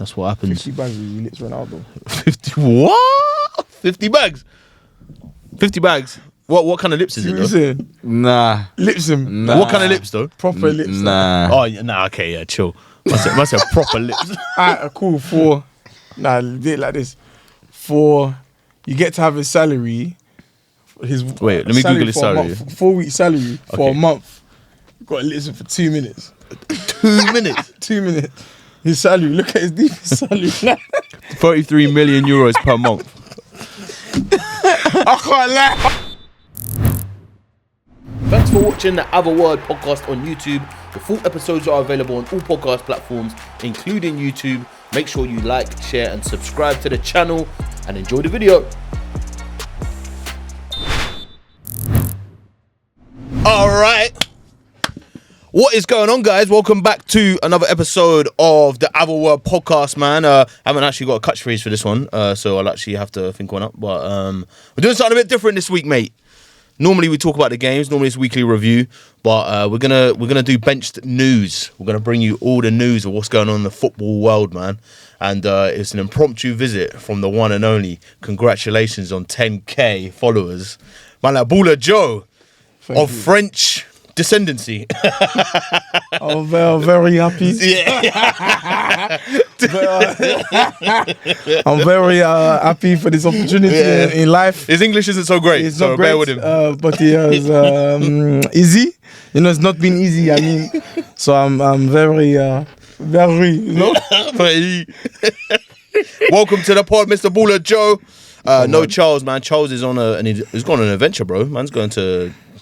That's what happens. 50 bags with you, lips Ronaldo. 50 what? 50 bags? 50 bags? What kind of lips is it though? Nah. Lips him. Nah. What kind of lips though? Proper lips. Nah. Oh, yeah, nah, okay, yeah, chill. Must have proper lips. Alright, cool. Do it like this. You get to have his salary. Wait, let me Google his salary. 4 week salary for a month. You got to listen for 2 minutes. 2 minutes? 2 minutes. His salary, look at his deepest salary. 33 million euros per month. I can't lie. Thanks for watching the Ave A Word podcast on YouTube. The full episodes are available on all podcast platforms, including YouTube. Make sure you like, share, and subscribe to the channel, and enjoy the video. All right. What is going on, guys? Welcome back to another episode of the Aveawordpodcast, man. I haven't actually got a catchphrase for this one, so I'll actually have to think one up. But we're doing something a bit different this week, mate. Normally we talk about the games. Normally it's weekly review, but we're gonna do benched news. We're gonna bring you all the news of what's going on in the football world, man. And it's an impromptu visit from the one and only. Congratulations on 10K followers, man. Like Baller Joe of French descendancy. I'm very happy. Yeah. I'm very happy for this opportunity in life. His English isn't so great, It's so not great, bear with him. but he is easy. You know, it's not been easy. I mean, so I'm very, you know. Welcome to the pod, Mr. Baller Joe. No Charles, man. Charles is he's gone on an adventure, bro.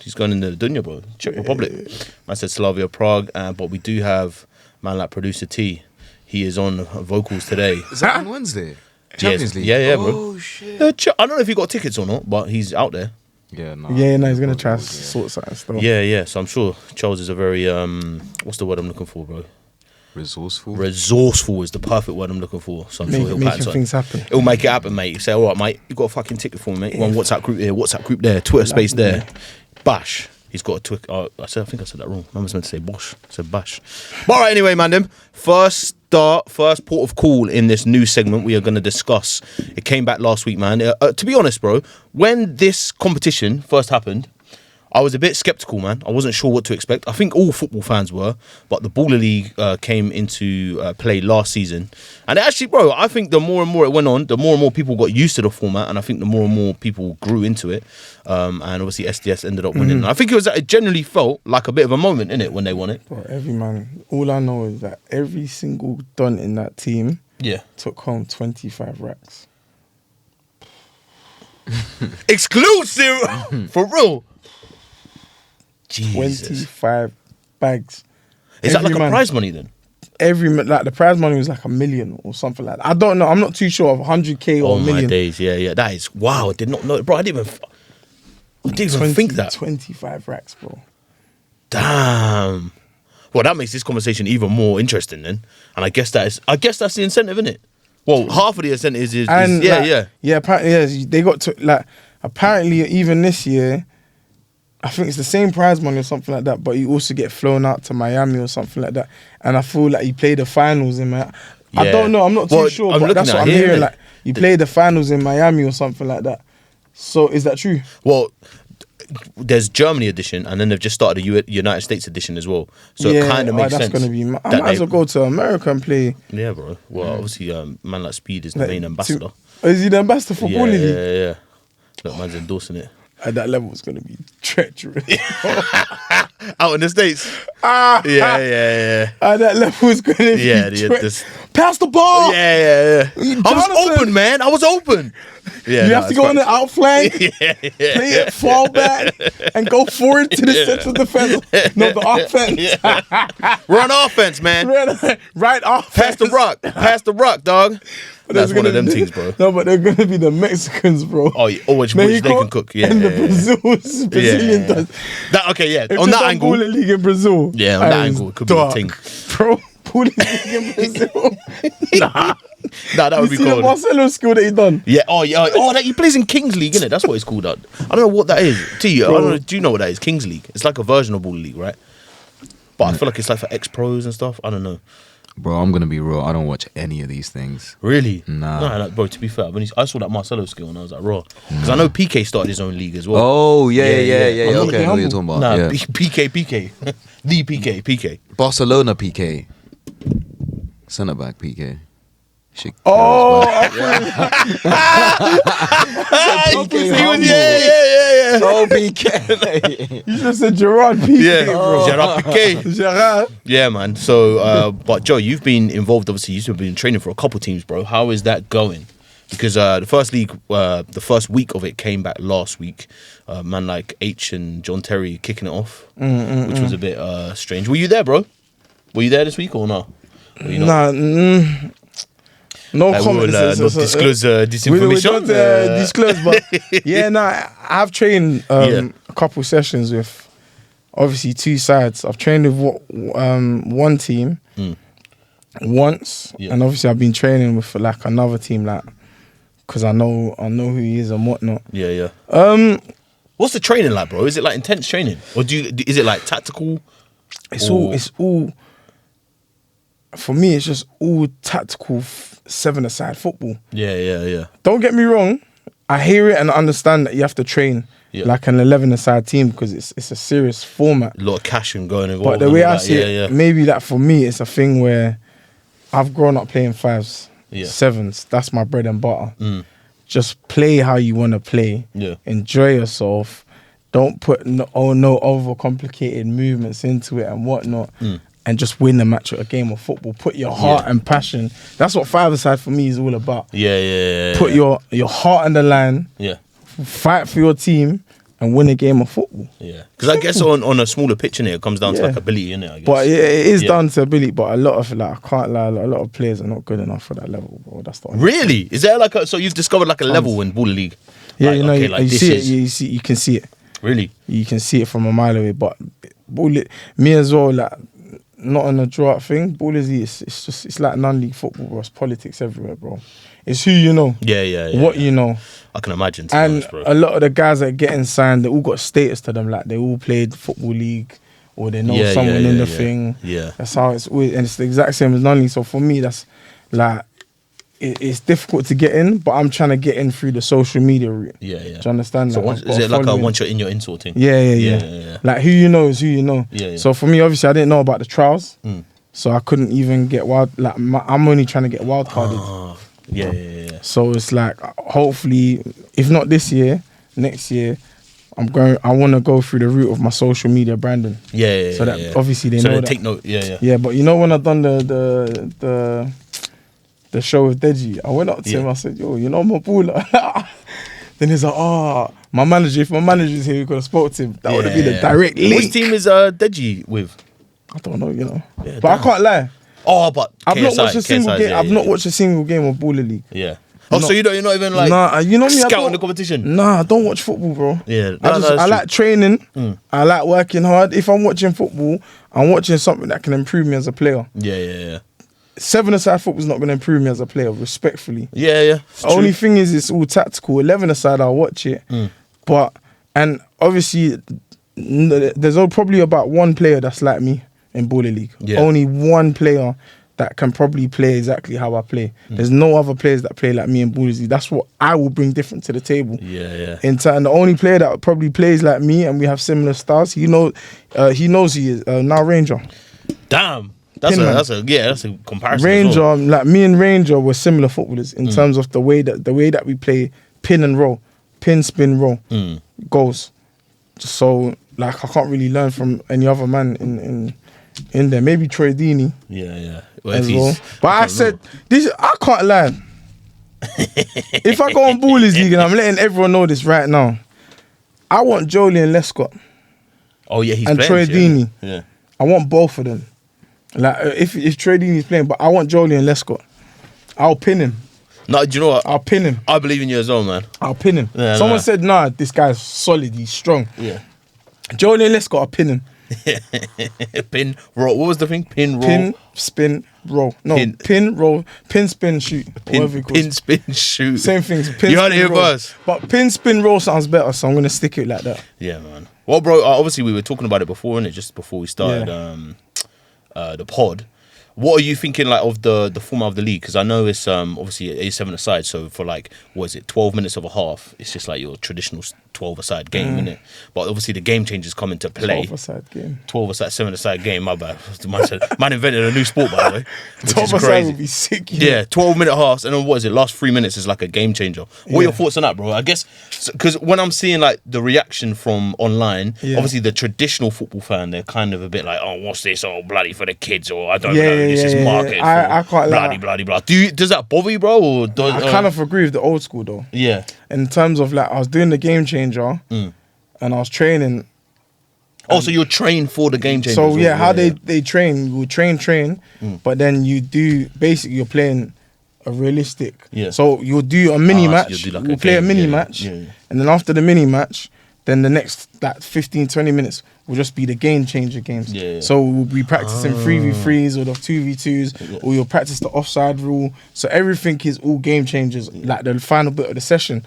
He's going in the Dunya, bro. Czech Republic. Man said Slavia Prague, but we do have man like producer T. He is on vocals today. Is that on Wednesday? Champions League? Yeah, bro. Oh, shit. I don't know if he got tickets or not, but he's out there. Yeah, no. Yeah, no, he's going to try to sort something still. Yeah. So I'm sure Charles is a very, what's the word I'm looking for, bro? Resourceful? Resourceful is the perfect word I'm looking for. So I'm sure he'll making things happen. He'll make it happen, mate. You say, all right, mate, you got a fucking ticket for me, mate. One WhatsApp group here, WhatsApp group there, Twitter space there. Bash. He's got a Twitter. I think I said that wrong. I was meant to say Bosh. I said Bash. But all right, anyway, man, them. First port of call in this new segment we are going to discuss. It came back last week, man. To be honest, bro, when this competition first happened, I was a bit skeptical, man. I wasn't sure what to expect. I think all football fans were, but the Baller League came into play last season. And actually, bro, I think the more and more it went on, the more and more people got used to the format, and I think the more and more people grew into it. And obviously SDS ended up winning. I think it generally felt like a bit of a moment, innit, when they won it. Bro, all I know is that every single Don in that team took home 25 racks. Exclusive! For real. Jesus. 25 bags. Is that like a prize money then? The prize money was like $1 million or something like that. I don't know. I'm not too sure of 100K or $1 million. Oh my days, yeah. That is wow. I did not know, bro. I didn't even think that. 25 racks, bro. Damn. Well, that makes this conversation even more interesting then. And I guess that's the incentive, isn't it? Well, half of the incentive is yeah. Apparently, they got to apparently even this year. I think it's the same prize money or something like that, but you also get flown out to Miami or something like that. And I feel like you play the finals in Miami. Yeah. I don't know. I'm not too sure, but that's what I'm hearing. Like you play the finals in Miami or something like that. So is that true? Well, there's Germany edition, and then they've just started a United States edition as well. So it kind of makes sense. That's going to be. I might as well go to America and play. Yeah, bro. Well, obviously, man like Speed is the main ambassador. Is he the ambassador for Baller League? Yeah. Look, man's endorsing it. At that level, it's going to be treacherous. Out in the States. Yeah. At that level, it's going to be treacherous. Pass the ball. Yeah. I was open, man. I was open. Yeah, you have to go on the outflank, play it, fall back, and go forward to the central defense. No, the offense. Run offense, man. Right offense. Pass the rock, dog. That's one of them things, bro. No, but they're going to be the Mexicans, bro. Oh, which they can cook. Yeah, and the Brazilian does. On that angle. Baller League in Brazil. Yeah, on that angle, it could be a thing. Bro, Baller League in Brazil. Nah, that would be cool. You see the Barcelona school that he done? Yeah, that he plays in Kings League, innit? That's what it's called. I don't know what that is. Do you know what that is? Kings League. It's like a version of Baller League, right? But I feel like it's like for ex-pros and stuff. I don't know. Bro, I'm gonna be real. I don't watch any of these things. Really? Nah. No, like, bro, to be fair, I saw that Marcelo skill and I was like, raw. Because I know PK started his own league as well. Oh, yeah. Okay, I know humble. what you're talking about. Nah, yeah. PK. The PK. Barcelona PK. Centre back PK. Oh, Yeah. Oh, PK. you just said Gerard Piqué. Yeah, bro. Gerard Piqué. Gerard. Yeah, man. So, but Joe, you've been involved. Obviously, you've been training for a couple teams, bro. How is that going? Because the first league, the first week of it came back last week. Man like H and John Terry kicking it off, which was a bit strange. Were you there, bro? Were you there this week or no? Nah, no Like, comments. we will not disclose this We information. don't disclose, but yeah, I've trained a couple sessions with obviously two sides. I've trained with one team once, and obviously I've been training with like another team, like because I know who he is and whatnot. Yeah. What's the training like, bro? Is it like intense training, or is it like tactical? It's all. For me, it's just all tactical 7-a-side football. Yeah. Don't get me wrong. I hear it and understand that you have to train like an 11-a-side team because it's a serious format. A lot of cash and going involved. But the way I see it, maybe that for me, it's a thing where I've grown up playing 5s, 7s. That's my bread and butter. Just play how you want to play. Yeah. Enjoy yourself. Don't put no overcomplicated movements into it and whatnot. And just win the match at a game of football. Put your heart and passion. That's what 5-a-side for me is all about. Yeah. Put your heart on the line. Yeah. Fight for your team and win a game of football. Yeah. Because I guess on a smaller pitch in it comes down to like ability in it. I guess. But it is down to ability. But a lot of I can't lie. A lot of players are not good enough for that level, bro. That's the only Really? Is there like so you've discovered like a level in Baller League? Yeah, like, you see it. You can see it. Really? You can see it from a mile away. But me as well, like. Not on a draw thing. Ball is it's like non-league football, bro. It's politics everywhere, bro. It's who you know. Yeah. What you know. I can imagine. To be And honest, bro. a lot of the guys that are getting signed, they all got status to them. Like they all played football league, or they know someone in the thing. Yeah. That's how it's always, and it's the exact same as non-league. So for me, that's like it's difficult to get in, but I'm trying to get in through the social media route. Yeah. Do you understand? So like, is it like a once you're in, you're in sort of thing? Yeah. Like who you know is who you know. Yeah. So for me, obviously, I didn't know about the trials. So I couldn't even get wild. Like I'm only trying to get wild carded. Yeah. So it's like hopefully, if not this year, next year, I want to go through the route of my social media branding. Yeah. So that obviously they so know they that. take note. Yeah. Yeah, but you know when I've done the show with Deji, I went up to him. I said, "Yo, you know my baller." Then he's like, "Oh, my manager. If my manager's here, we could have spoke to him. That would have been a direct link." Which team is Deji with? I don't know, you know. Yeah, but I can't lie. Oh, but I've KSI, not watched a single game. I've not yeah. watched a single game of Baller League. Yeah. Oh, so you're not even like you know me, scouting the competition? Nah, I don't watch football, bro. Yeah, I like training. I like working hard. If I'm watching football, I'm watching something that can improve me as a player. Yeah. 7-a-side football's not going to improve me as a player, respectfully. Yeah. Only thing is, it's all tactical. 11-a-side, I'll watch it. But, and obviously, there's probably about one player that's like me in Baller League. Yeah. Only one player that can probably play exactly how I play. There's no other players that play like me in Baller League. That's what I will bring different to the table. Yeah. In turn, the only player that probably plays like me and we have similar styles, he knows he is now Ranger. Damn. That's a comparison. Ranger, as well. like me and Ranger were similar footballers in terms of the way that we play pin and roll, pin, spin, roll, goals. So like I can't really learn from any other man in there. Maybe Troy Deeney. Yeah. As well. But I said this. I can't lie. If I go on Ballers League, and I'm letting everyone know this right now, I want Jolie Lescott. Oh yeah, he's and playing, Troy Deeney. Yeah. I want both of them. Like if Troy Deeney's playing, but I want Jolie and Lescott. I'll pin him. No, do you know what? I'll pin him. I believe in you as well, man. I'll pin him. Yeah, Someone said, "Nah, this guy's solid. He's strong." Yeah. Jolie and Lescott, I'll pin him. Pin, roll. What was the thing? Pin, roll. Pin, spin, roll. No, pin, roll, pin, spin, shoot. Pin, spin, shoot. Same things. Pin, you heard it spin, here roll. first. But pin, spin, roll sounds better, so I'm going to stick it like that. Yeah, man. Well, bro, obviously we were talking about it before, innit? Just before we started the pod. What are you thinking like of the format of the league? Because I know it's obviously A7 aside. So for like, what is it, 12 minutes of a half? It's just like your traditional 12 aside game, innit? But obviously the game changes come into play. 12 aside game. 12 aside, 7 aside game. My bad. Man invented a new sport, by the way. Which 12 is aside crazy. would be sick. Yeah, 12-minute halves, and then what is it? Last 3 minutes is like a game changer. What are your thoughts on that, bro? I guess because when I'm seeing like the reaction from online, obviously the traditional football fan, they're kind of a bit like, oh, what's this? Oh, bloody for the kids, or I don't know. This is marketed for I can't bloody, bloody, blah. Does that bother you, bro? Or I kind of agree with the old school though. Yeah. In terms of like, I was doing the game changer, and I was training. Oh, so you're trained for the game changer. So yeah, how they train, you train, but then you do basically you're playing a realistic. Yeah. So you'll do a mini so match. you'll do like we'll a play a game, mini yeah, match, yeah. and then after the mini match, then the next that 15-20 minutes will just be the game changer games. Yeah. So we'll be practicing 3v3s or the 2v2s, or you'll practice the offside rule. So everything is all game changers. Like the final bit of the session,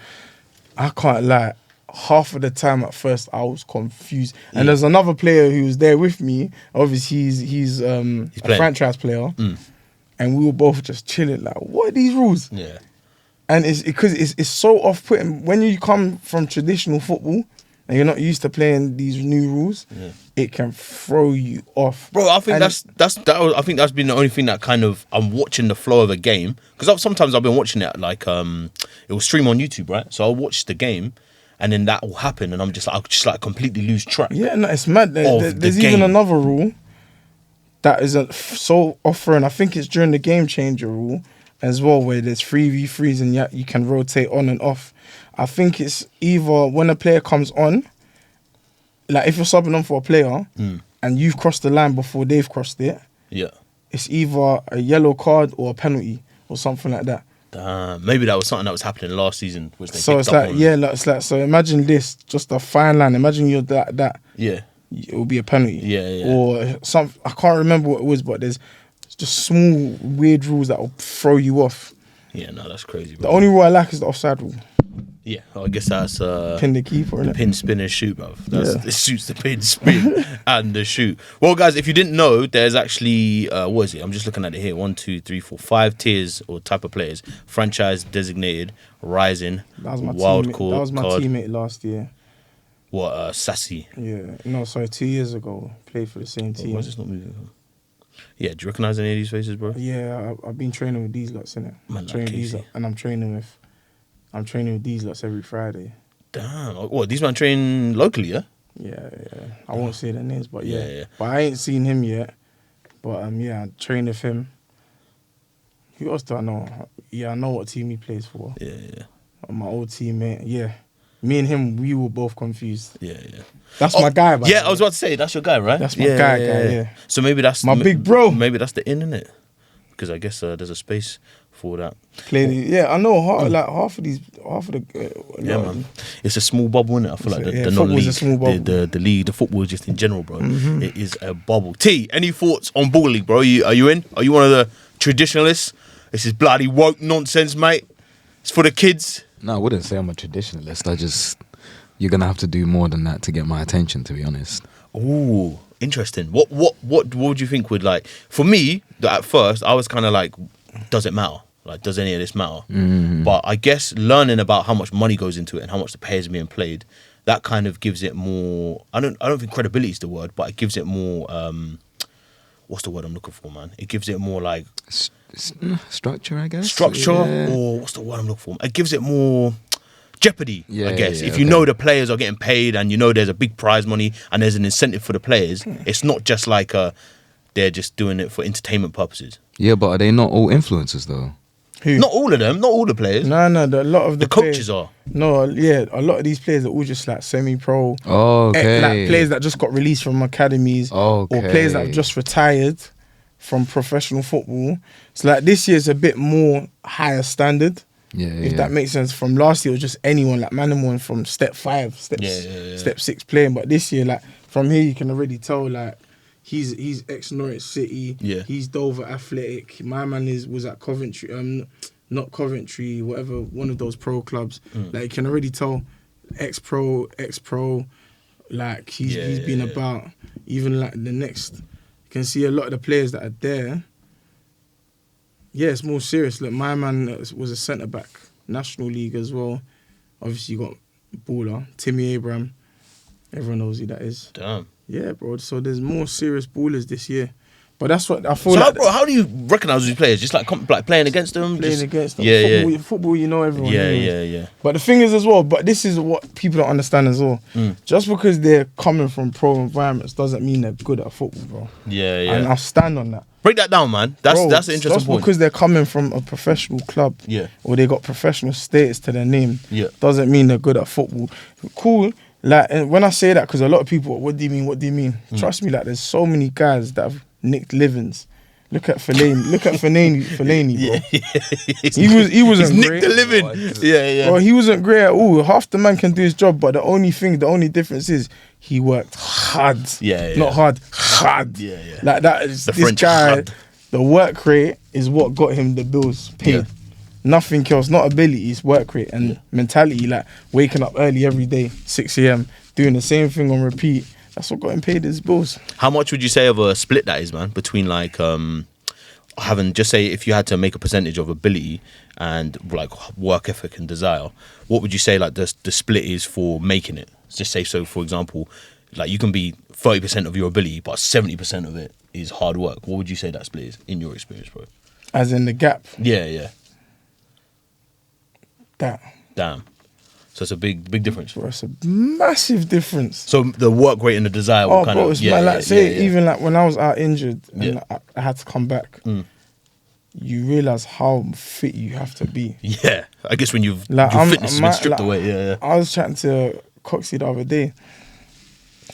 I can't lie. Half of the time at first I was confused, and there's another player who was there with me. Obviously he's a franchise player, and we were both just chilling like, what are these rules? Yeah. And it's because it's so off-putting when you come from traditional football and you're not used to playing these new rules. It can throw you off, bro. I think I think that's been the only thing that kind of I'm watching the flow of a game, because sometimes I've been watching it like it will stream on YouTube, right? So I'll watch the game. And then that will happen, and I'll just like completely lose track. Yeah, no, it's mad. There's even another rule that is so offering. I think it's during the game changer rule as well, where there's 3v3s and you can rotate on and off. I think it's either when a player comes on, like if you're subbing on for a player and you've crossed the line before they've crossed it, it's either a yellow card or a penalty or something like that. Maybe that was something that was happening last season. Which they so it's like, it's like, so imagine this, just a fine line. Imagine you're that. Yeah. It will be a penalty. Yeah. Or I can't remember what it was, but there's just small weird rules that will throw you off. Yeah, no, that's crazy, bro. The only rule I like is the offside rule. Yeah, I guess that's pin the keeper, the pin, spin and shoot, bro. It suits the pin, spin and the shoot. Well, guys, if you didn't know, there's actually what is it? I'm just looking at it here. 1, 2, 3, 4, 5 tiers or type of players: franchise, designated, rising, wild card. That was my teammate last year. What? Sassy. Yeah, no, sorry, 2 years ago, played for the same team. Why is this not moving? Yeah, do you recognise any of these faces, bro? Yeah, I've been training with these lots, innit? Man, like Casey. And I'm training with these lots every Friday. Damn. What, these man train locally, yeah? Yeah. I won't say their names, but yeah. But I ain't seen him yet. But I train with him. Who else do I know? Yeah, I know what team he plays for. Yeah. My old teammate, yeah. Me and him, we were both confused. Yeah. That's my guy, by the way. I was about to say, that's your guy, right? That's my guy. So maybe that's... my big bro. Maybe that's the in, innit? Because I guess there's a space for that. I know half of the man. It's a small bubble, innit? I feel like the non-league, a small bubble. The league, the football just in general, bro. It is a bubble. T, any thoughts on Ball League, bro? Are you in? Are you one of the traditionalists? This is bloody woke nonsense, mate. It's for the kids. No, I wouldn't say I'm a traditionalist. You're gonna have to do more than that to get my attention, to be honest. Ooh, interesting. What would you think would, like, for me, at first I was kind of like, does it matter? Like, does any of this matter? But I guess learning about how much money goes into it and how much the players are being played, that kind of gives it more. I don't think credibility is the word, but it gives it more. What's the word I'm looking for, man? It gives it more like structure, I guess. Or what's the word I'm looking for? It gives it more jeopardy, I guess. If you know the players are getting paid and you know there's a big prize money and there's an incentive for the players, it's not just like they're just doing it for entertainment purposes. Yeah, but are they not all influencers though? Who? Not all of them, not all the players. No, a lot of the coaches are. No, yeah, a lot of these players are all just like semi-pro. Oh, okay. Like players that just got released from academies, or players that have just retired from professional football. So like this year's a bit more higher standard. If that makes sense. From last year, it was just anyone, like Manamon from step 5, step 6 playing. But this year, like from here, you can already tell like he's ex-Norwich City. Yeah. He's Dover Athletic. My man was at Coventry. Not Coventry, whatever, one of those pro clubs. Like you can already tell, ex-pro. Like he's been about. Even like the next, you can see a lot of the players that are there. Yeah, it's more serious. Look, my man was a centre back, National League as well. Obviously, you got baller Timmy Abraham. Everyone knows who that is. Damn. Yeah, bro. So there's more serious ballers this year. But that's what I feel So, like. how do you recognise these players? Just like playing against them? Playing Just- against them. Yeah, Football, you know everyone. yeah, anyways. yeah. But the thing is as well, but this is what people don't understand as well. Just because they're coming from pro environments doesn't mean they're good at football, bro. Yeah, yeah. And I'll stand on that. Break that down, man. That's Bro, an interesting just point. because they're coming from a professional club, Yeah. or they got professional status to their name, Yeah. doesn't mean they're good at football. Cool. Like, and when I say that, because a lot of people, what do you mean? What do you mean? Trust me, like, there's so many guys that have nicked livings. Look at Fellaini. Look at Fellaini, bro. He wasn't He's great. nicked the living. Yeah, yeah. Bro, he wasn't great at all. Half the man can do his job, but the only difference is he worked hard. Yeah. Not hard. Yeah, yeah. Like that is The this French guy. hard. The work rate is what got him the bills paid. Yeah. Nothing else, not ability, it's work rate and mentality. Like waking up early every day, 6 a.m, doing the same thing on repeat. That's what got him paid his bills. How much would you say of a split that is, man? Between like having, just say if you had to make a percentage of ability and like work ethic and desire, what would you say like the split is for making it? Just say, so for example, like you can be 30% of your ability, but 70% of it is hard work. What would you say that split is in your experience, bro? As in the gap. Yeah. That. Damn. So it's a big difference. Bro, it's a massive difference. So the work rate and the desire will Oh, kind bro, of... it's mad. Like, even like when I was out injured and Yeah. I had to come back, you realise how fit you have to be. Yeah. I guess when your Like, fitness has been stripped away. Yeah. I was chatting to Coxie the other day.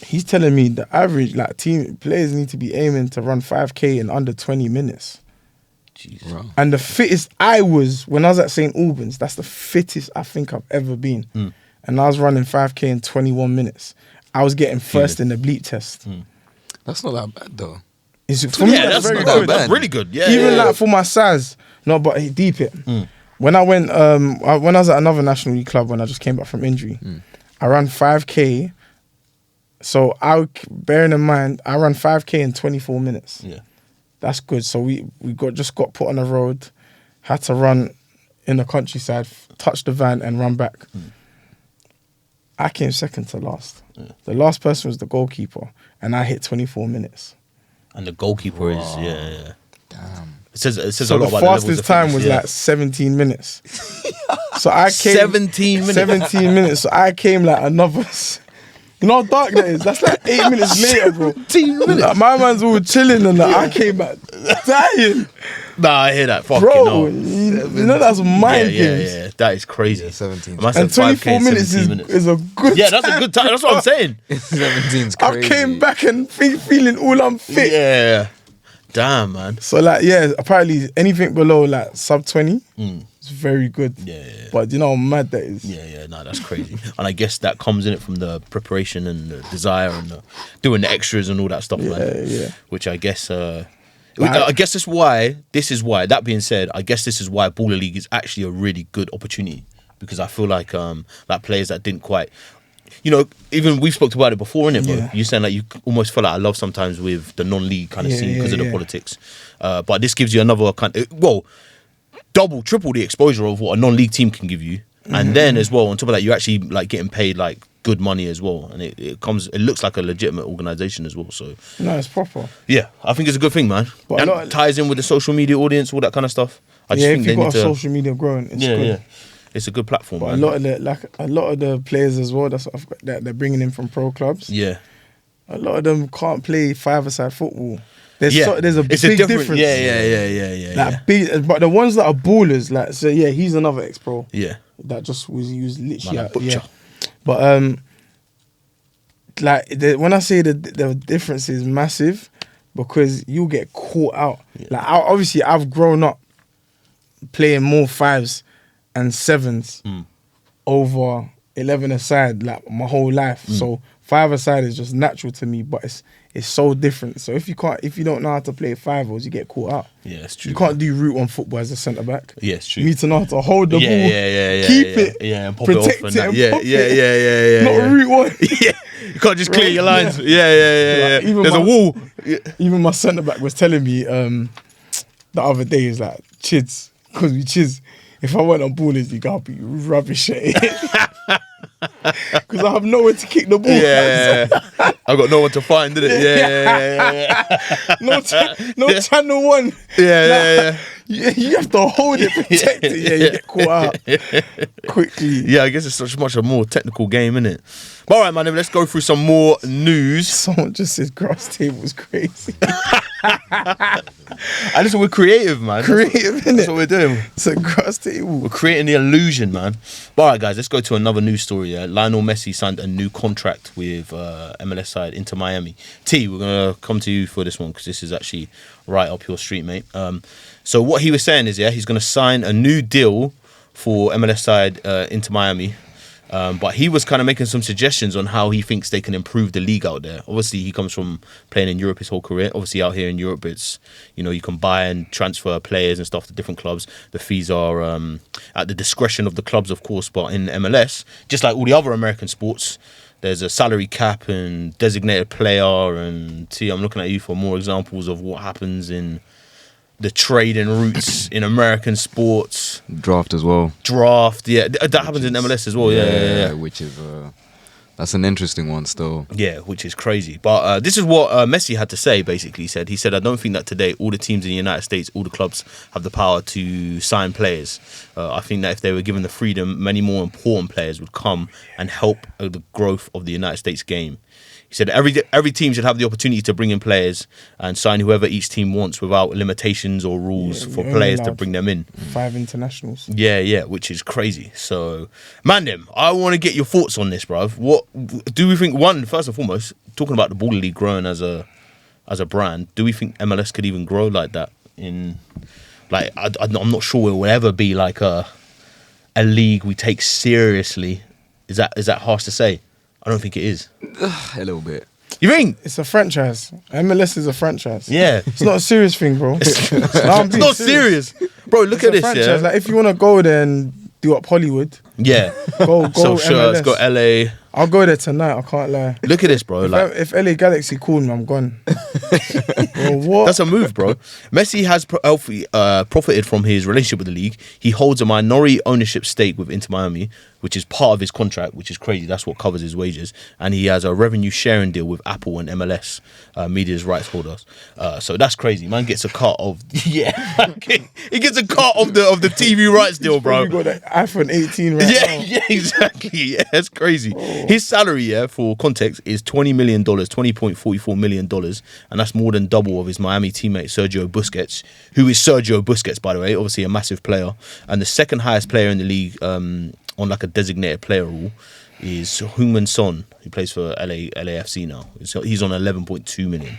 He's telling me the average like team players need to be aiming to run 5K in under 20 minutes. Jeez. Bro. And the fittest I was when I was at St. Albans, that's the fittest I think I've ever been. And I was running 5K in 21 minutes. I was getting first in the bleep test. That's not that bad though. For me, Yeah, that's very not that good. bad. That's really good. Yeah. Even yeah. like for my size, no, but he deep it. When I went, when I was at another National League club when I just came back from injury, I ran 5K. So bearing in mind, I ran 5K in 24 minutes. Yeah. That's good. So we just got put on the road, had to run in the countryside, touch the van and run back. I came second to last. The last person was the goalkeeper, and I hit 24 minutes. And the goalkeeper is yeah. Damn. It says So a lot the about fastest the levels of time fitness, was yeah. like 17 minutes. So I came 17 minutes. 17 minutes. So I came like another. You know how dark that is? That's like 8 minutes later, bro. 17 minutes. Like, my man's all chilling and like, I came back dying. Nah, I hear that. Fucking Bro, no. you know that's mind games. Yeah. That is crazy. Yeah, 17. I must have And 24 5K in minutes 17 minutes. is a good Yeah, that's time. a good time. That's what I'm saying. 17's I crazy. came back and feeling all unfit. Yeah. Damn, man. So like, yeah, apparently anything below like sub 20 is very good. Yeah. But you know how mad that is? Yeah, no, that's crazy. And I guess that comes in it from the preparation and the desire and the, doing the extras and all that stuff, man. Yeah. Which I guess, I guess this is why, that being said, I guess this is why Baller League is actually a really good opportunity. Because I feel like players that didn't quite, you know, even we've spoke about it before, innit, bro? Yeah. You saying like you almost feel like I love sometimes with the non-league kind of scene because of the politics. But this gives you another double, triple the exposure of what a non-league team can give you. And then as well, on top of that, you're actually like getting paid like good money as well. And it looks like a legitimate organisation as well. So No, it's proper. yeah, I think it's a good thing, man. But And a lot of- ties in with the social media audience, all that kind of stuff. I just Yeah, think if they you've need got to. a social media growing, it's good. Yeah. It's a good platform, But man. a lot of the players as well that they're bringing in from pro clubs. Yeah. A lot of them can't play five-a-side football. There's Yeah. there's a It's big different. difference. Yeah. Like big, but the ones that are ballers, like so, yeah, he's another ex-pro Yeah. that just was used literally. Man, a butcher. But like when I say the difference is massive, because you get caught out. Like obviously, I've grown up playing more 5s and 7s over 11 aside like my whole life. So 5 aside is just natural to me, but it's so different. So if you don't know how to play 5s, you get caught out. Yeah, it's true. You can't do route one football as a centre back. Yeah, it's true. You need to know how to hold the ball, Yeah. keep it, and pop protect it off and that. and pop it. Yeah. Not route one. Yeah. You can't just clear your lines. Yeah. Like, even There's a wall. Even my centre back was telling me the other day, is like chids, because we chiz. If I went on Ballers League, I'll be rubbish at it. Because I have nowhere to kick the ball. Yeah, I got no one to find, did it? Yeah. No channel one. Yeah. You have to hold it, protect it. Yeah, you get caught out quickly. Yeah, I guess it's such much a more technical game, isn't it? But all right, man, let's go through some more news. Someone just said grass table's crazy. And listen, we're creative, man. Creative, innit? That's what we're doing. It's a grass table. We're creating the illusion, man. But all right, guys, let's go to another news story. Lionel Messi signed a new contract with MLS side Inter Miami. T, we're going to come to you for this one because this is actually right up your street, mate. So what he was saying is, he's going to sign a new deal for MLS side Inter Miami. But he was kind of making some suggestions on how he thinks they can improve the league out there. Obviously, he comes from playing in Europe his whole career. Obviously, out here in Europe, it's, you can buy and transfer players and stuff to different clubs. The fees are at the discretion of the clubs, of course. But in MLS, just like all the other American sports, there's a salary cap and designated player. And I'm looking at you for more examples of what happens in the trading routes in American sports. Draft as well. Yeah. That happens in MLS as well, yeah. Which is, that's an interesting one still. Yeah, which is crazy. But this is what Messi had to say, basically. He said, I don't think that today all the teams in the United States, all the clubs have the power to sign players. I think that if they were given the freedom, many more important players would come and help the growth of the United States game. He said every team should have the opportunity to bring in players and sign whoever each team wants without limitations or rules for players to bring them in. 5 internationals. Yeah, which is crazy. So, Mandem, I want to get your thoughts on this, bruv. What do we think? One, first and foremost, talking about the Baller League growing as a brand, do we think MLS could even grow like that? I'm not sure it will ever be like a league we take seriously. Is that harsh to say? I don't think it is. A little bit. You think? It's a franchise. MLS is a franchise. Yeah. It's not a serious thing, bro. It's not serious. Bro, look at this, franchise. yeah? Like, if you want to go there and do up Hollywood, yeah. go Sell shirts, MLS. go LA. I'll go there tonight, I can't lie. Look at this, bro. If LA Galaxy called me, I'm gone. Bro, what? That's a move, bro. Messi has profited from his relationship with the league. He holds a minority ownership stake with Inter Miami, which is part of his contract, which is crazy. That's what covers his wages. And he has a revenue sharing deal with Apple and MLS, media's rights holders. So that's crazy. Man gets a cut of... Yeah. He gets a cut of the TV rights deal, bro. You got that iPhone 18 right now. Yeah, exactly. Yeah, that's crazy. Oh. His salary, for context, is $20 million, $20.44 million. And that's more than double of his Miami teammate, Sergio Busquets, who is Sergio Busquets, by the way, obviously a massive player. And the second highest player in the league on like a designated player rule is Heung-min Son, who plays for LAFC now. So he's on 11.2 million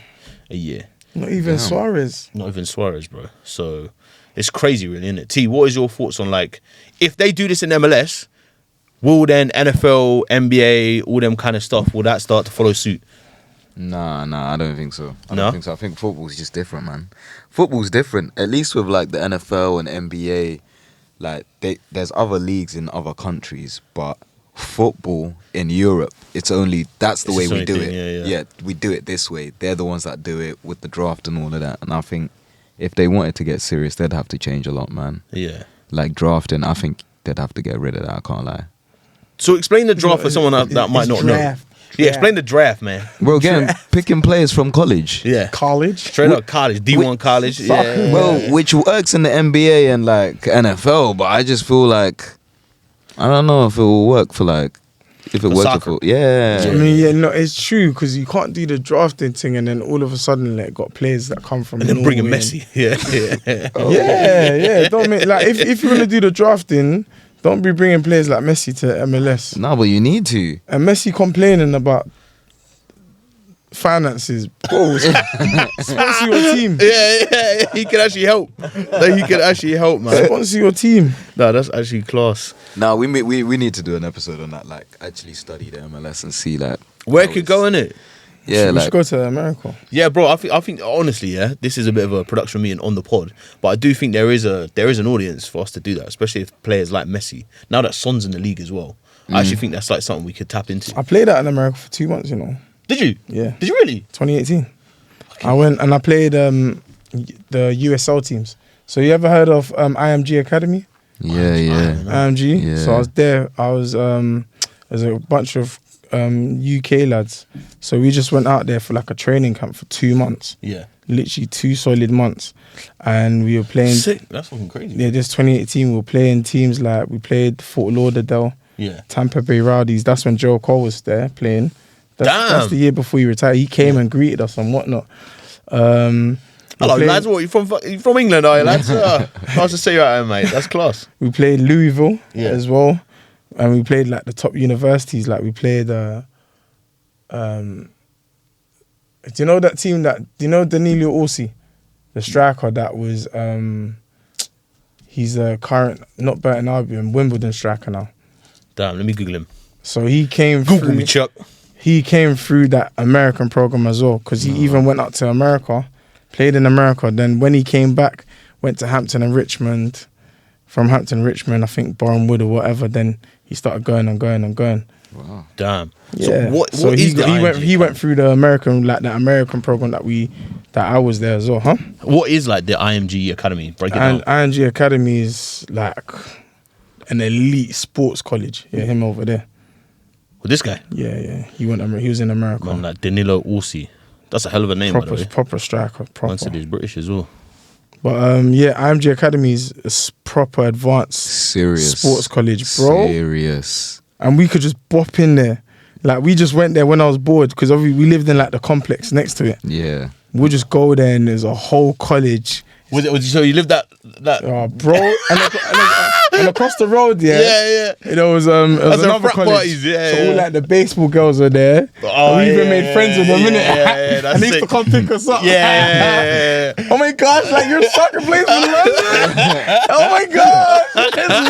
a year. Not even Suarez. Not even Suarez, bro. So it's crazy, really, isn't it? T, what is your thoughts on, like, if they do this in MLS, will then NFL, NBA, all them kind of stuff, will that start to follow suit? Nah, I don't think so. I don't think so. I think football's just different, man. Football's different. At least with like the NFL and NBA, like there's other leagues in other countries, but football in Europe, that's the way we do it. Yeah, we do it this way. They're the ones that do it with the draft and all of that. And I think if they wanted to get serious, they'd have to change a lot, man. Yeah. Like drafting, I think they'd have to get rid of that. I can't lie. So explain the draft for someone that might not know. Yeah, explain the draft, man. Well, again, picking players from college. Yeah. College? Straight up college. D1 college. Yeah. Well, which works in the NBA and like NFL, but I just feel like, I don't know if it will work for like, if it works for, yeah. I mean, it's true, because you can't do the drafting thing and then all of a sudden like got players that come from and then Norway bring in Messi. Yeah. Don't make, like, if you're going to do the drafting, don't be bringing players like Messi to MLS. No, but you need to. And Messi complaining about finances. Bro, sponsor your team. Yeah, he can actually help. He can actually help, man. Sponsor your team. No, that's actually class. No, we need to do an episode on that, like actually study the MLS and see like where it could go in it. Yeah, we should go to America. Yeah, bro. I think honestly, this is a bit of a production meeting on the pod, but I do think there is an audience for us to do that, especially if players like Messi. Now that Son's in the league as well, I actually think that's like something we could tap into. I played out in America for 2 months, you know. Did you? Yeah. Did you really? 2018. Okay. I went and I played the USL teams. So you ever heard of IMG Academy? Yeah. IMG. Yeah. So I was there. There's a bunch of UK lads. So we just went out there for like a training camp for 2 months. Yeah. Literally 2 solid months. And we were playing. Sick. That's fucking crazy. Yeah, this 2018, we were playing teams like, we played Fort Lauderdale, Tampa Bay Rowdies. That's when Joe Cole was there playing. That's the year before he retired. He came and greeted us and whatnot. Hello, lads. What, you from England, are you, lads? Nice to see you out here, mate. That's class. We played Louisville as well. And we played like the top universities. Like we played, do you know that team do you know Danilo Orsi? The striker that was, he's a current, not Burton Albion, Wimbledon striker now. Damn, let me Google him. So he came Google me, Chuck. He came through that American program as well, because he even went out to America, played in America. Then when he came back, went to Hampton and Richmond. From Hampton and Richmond, I think Boreham Wood or whatever. Then he started going and going and going. Wow. Damn. Yeah. So what is he went through the American program that I was there as well, huh? What is like the IMG Academy? Break it down. IMG Academy is like an elite sports college. Yeah, him over there. With this guy? Yeah. He was in America. Man, like Danilo Orsi. That's a hell of a name, by the way. Proper striker. Man said he's British as well. But IMG Academy is a proper advanced sports college, bro. Serious. And we could just bop in there. Like, we just went there when I was bored, because we lived in like the complex next to it. Yeah. We'll just go there and there's a whole college. So you lived that? Oh, bro. and across the road, yeah. It was another college. Parties, so all like the baseball girls were there. Oh, we even made friends with them, innit? Yeah, and they used to come pick us up. Yeah. Oh my gosh, like your soccer plays for London. Oh my gosh, it's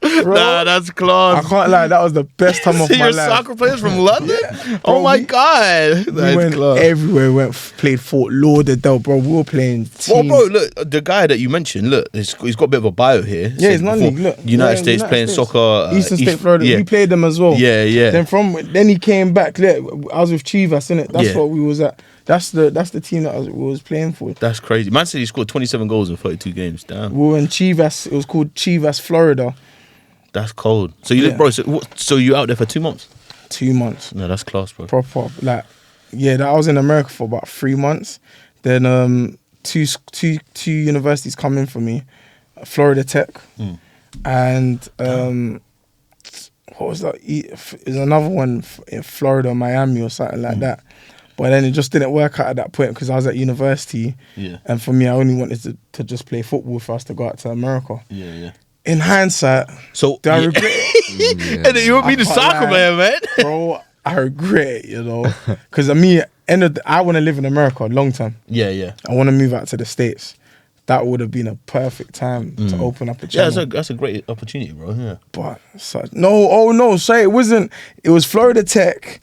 lovely. Bro, nah, that's class. I can't lie, that was the best time of my your life. soccer players from London? Yeah. Oh Bro, my god. We went everywhere. Played Fort Lauderdale, bro. We were playing teams. Well, bro, look, the guy that you mentioned, look, he's got a bit of a bio here. Yeah, he's non-league, look. United States playing soccer. Eastern State, Florida. Yeah. We played them as well. Yeah. Then he came back. Look, I was with Chivas, innit? That's what we was at. That's the team that we was playing for. That's crazy. Man said he scored 27 goals in 32 games. Damn. We were in Chivas. It was called Chivas, Florida. That's cold. So you bro. So you out there for 2 months? 2 months. No, that's class, bro. Proper. Like, yeah, I was in America for about 3 months. Then two universities come in for me, Florida Tech, and what was that? There's another one in Florida, Miami or something like that. But then it just didn't work out at that point because I was at university. Yeah. And for me, I only wanted to just play football for us to go out to America. Yeah. In hindsight, do I regret it? And then you want me the soccer player, man? Bro, I regret it, you know. Because I want to live in America long term. Yeah. I want to move out to the States. That would have been a perfect time to open up a channel. Yeah, that's a great opportunity, bro. Yeah. But it wasn't. It was Florida Tech,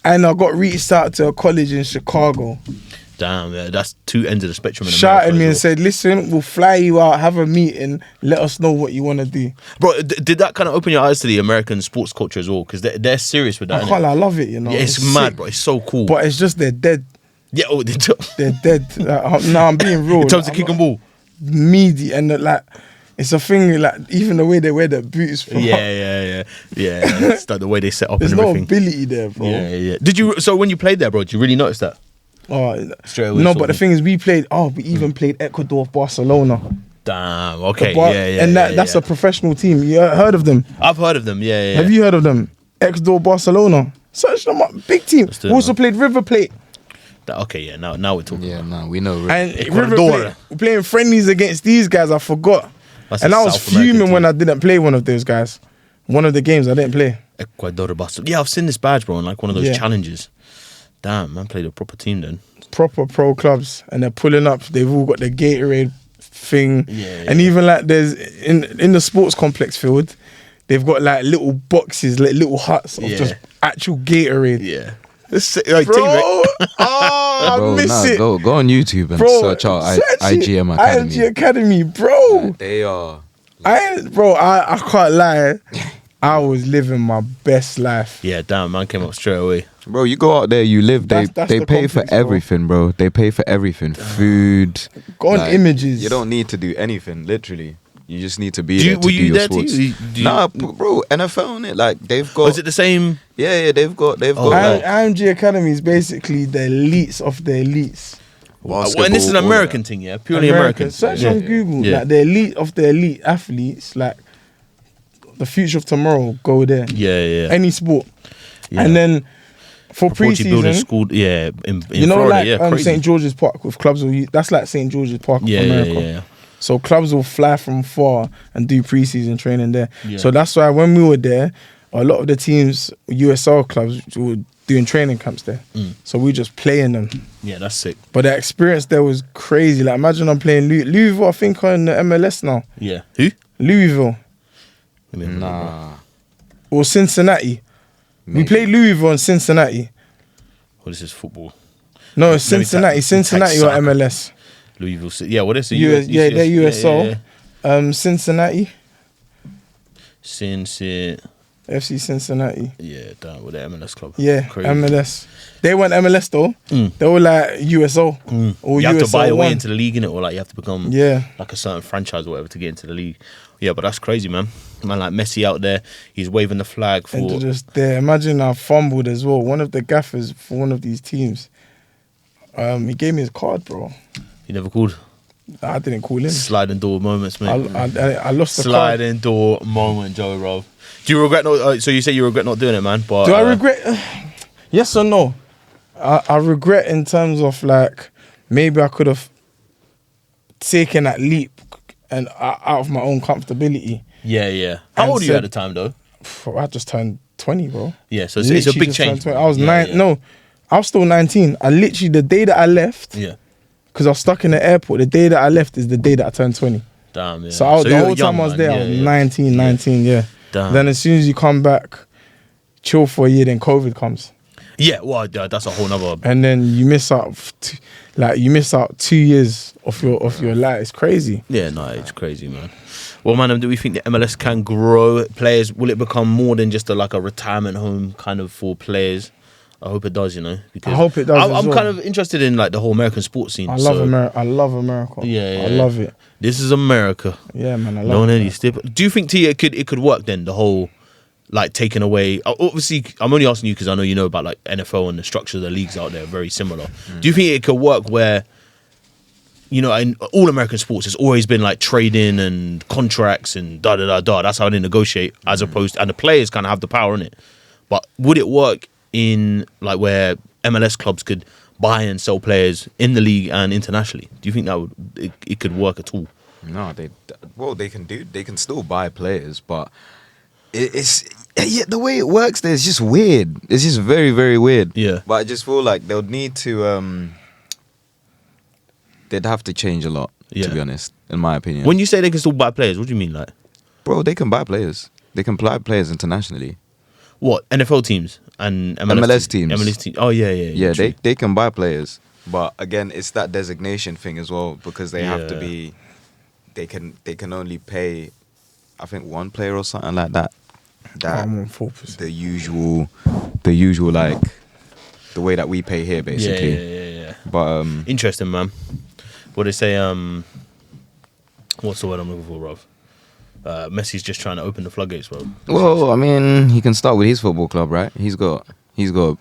and I got reached out to a college in Chicago. Damn, yeah, that's 2 ends of the spectrum. Shouted me and said, "Listen, we'll fly you out, have a meeting, let us know what you want to do." Bro, did that kind of open your eyes to the American sports culture as well? Because they're serious with that. I love it, you know. Yeah, it's mad, bro. It's so cool. But it's just they're dead. Yeah, they're dead. No, I'm being real. In terms of kick and ball. Meaty and it's a thing, like even the way they wear their boots, bro. Yeah. It's like the way they set up. There's and everything. no ability there, bro. Yeah. So when you played there, bro, did you really notice that? Straight away. No, but the thing is, we even played Ecuador, Barcelona. Damn. Okay. And that's a professional team. You heard of them? I've heard of them. Yeah. Have you heard of them? Ecuador, Barcelona. Search them up. Big team. We also played River Plate. Okay, yeah. Now we're talking. Yeah, no, we know. And River Plate, we're playing friendlies against these guys. I forgot. And I was fuming when I didn't play one of those guys. One of the games I didn't play. Ecuador, Barcelona. Yeah, I've seen this badge, bro, in like one of those challenges. Damn, man, played a proper team then. Proper pro clubs, and they're pulling up. They've all got the Gatorade thing, and even like there's in the sports complex field, they've got like little boxes, like little huts of just actual Gatorade. Yeah. Bro, I miss it. Go on YouTube and search out IGM Academy. IMG Academy, bro. They are. I can't lie. I was living my best life. Yeah, damn, man came up straight away. Bro, you go out there, you live. They That's they the pay for complex, bro. everything, bro. They pay for everything. Food. Go on images. You don't need to do anything. Literally, you just need to be Do you- there to were do you your there sports. too? Do you- Nah, bro. NFL on it. Like they've got. Was it the same? Yeah. They've got. Oh, like, IMG Academy is basically the elites of the elites. basketball, And this is an all of American that. thing, yeah? Purely American. Search Yeah. on Google. Yeah. Like the elite of the elite athletes, like the future of tomorrow, go there. Yeah. Any sport. Yeah. And then for Forty building preseason, school, yeah, in you know, Florida, like yeah, crazy. St. George's Park with clubs, that's like St. George's Park of Yeah, America. yeah. So clubs will fly from far and do preseason training there. Yeah. So that's why when we were there, a lot of the teams, USL clubs, were doing training camps there. So we just playing them. Yeah, that's sick. But the experience there was crazy. Like imagine I'm playing Louisville, I think on the MLS now. Yeah. Who? Louisville Nah. or Cincinnati. We Maybe. played Louisville and Cincinnati. Well, this is football. No, it's Let me Cincinnati. type Cincinnati or soccer. MLS. Louisville City. Yeah, what is it? Yeah, they're USL. Yeah. Cincinnati. FC Cincinnati. Yeah, damn, with the MLS club. Yeah, Crazy. MLS. They weren't MLS though. They were like USO or You have to buy your way USL1. into the league, innit? Or like you have to become Yeah. like a certain franchise or whatever to get into the league. Yeah, but that's crazy, man. Man, like Messi out there, he's waving the flag for. And to just there. Imagine I fumbled as well. One of the gaffers for one of these teams. He gave me his card, bro. He never called. I didn't call him. Sliding door moments, mate. I lost the card. Sliding door moment, Joe Rob. Do you regret not? So you say you regret not doing it, man? But Do I regret? Yes or no? I regret in terms of like maybe I could have taken that leap and out of my own comfortability. Yeah. How And old were you said- at the time, though? I just turned 20, bro. Yeah, so it's a Literally big just change. turned 20. I was Yeah, 9. yeah. No, I was still 19. I literally the day that I left, Yeah. because I was stuck in the airport. The day that I left is the day that I turned 20. Damn. Yeah. So, you the were whole time young, I was man. there, Yeah, I was yeah. 19, yeah. Damn. Then as soon as you come back, chill for a year, then COVID comes. Yeah, well, that's a whole nother. And then you miss out, you miss out 2 years of your life. It's crazy. Yeah, no, it's crazy, man. Well, man, do we think the MLS can grow players? Will it become more than just like a retirement home kind of for players? I hope it does, because I hope it does as I'm well. kind of interested in like the whole American sports scene. I love America. I love America. Yeah, I love it. This is America. Yeah, man. I No love one it. any step. Do you think it could work then? The whole like taking away. Obviously, I'm only asking you because I know you know about like NFL and the structure of the leagues out there are very similar. Do you think it could work where? In all American sports, it's always been like trading and contracts and da da da da. That's how they negotiate, as opposed and the players kind of have the power in it. But would it work in like where MLS clubs could buy and sell players in the league and internationally? Do you think that it could work at all? No, they can still buy players, but it's the way it works there is just weird. It's just very, very weird. Yeah. But I just feel like they'll need to they'd have to change a lot, to be honest, in my opinion. When you say they can still buy players, what do you mean, like? Bro, they can buy players. They can buy players internationally. What, NFL teams and MLS teams. MLS teams. Oh yeah. Yeah, true. they can buy players. But again, it's that designation thing as well, because they have to Yeah. be they can only pay I think one player or something like that. I'm on 4%. The usual like the way that we pay here basically. Yeah. But Interesting, man. What they say? What's the word I'm looking for, Rob? Messi's just trying to open the floodgates, bro. well, I mean, he can start with his football club, right? He's got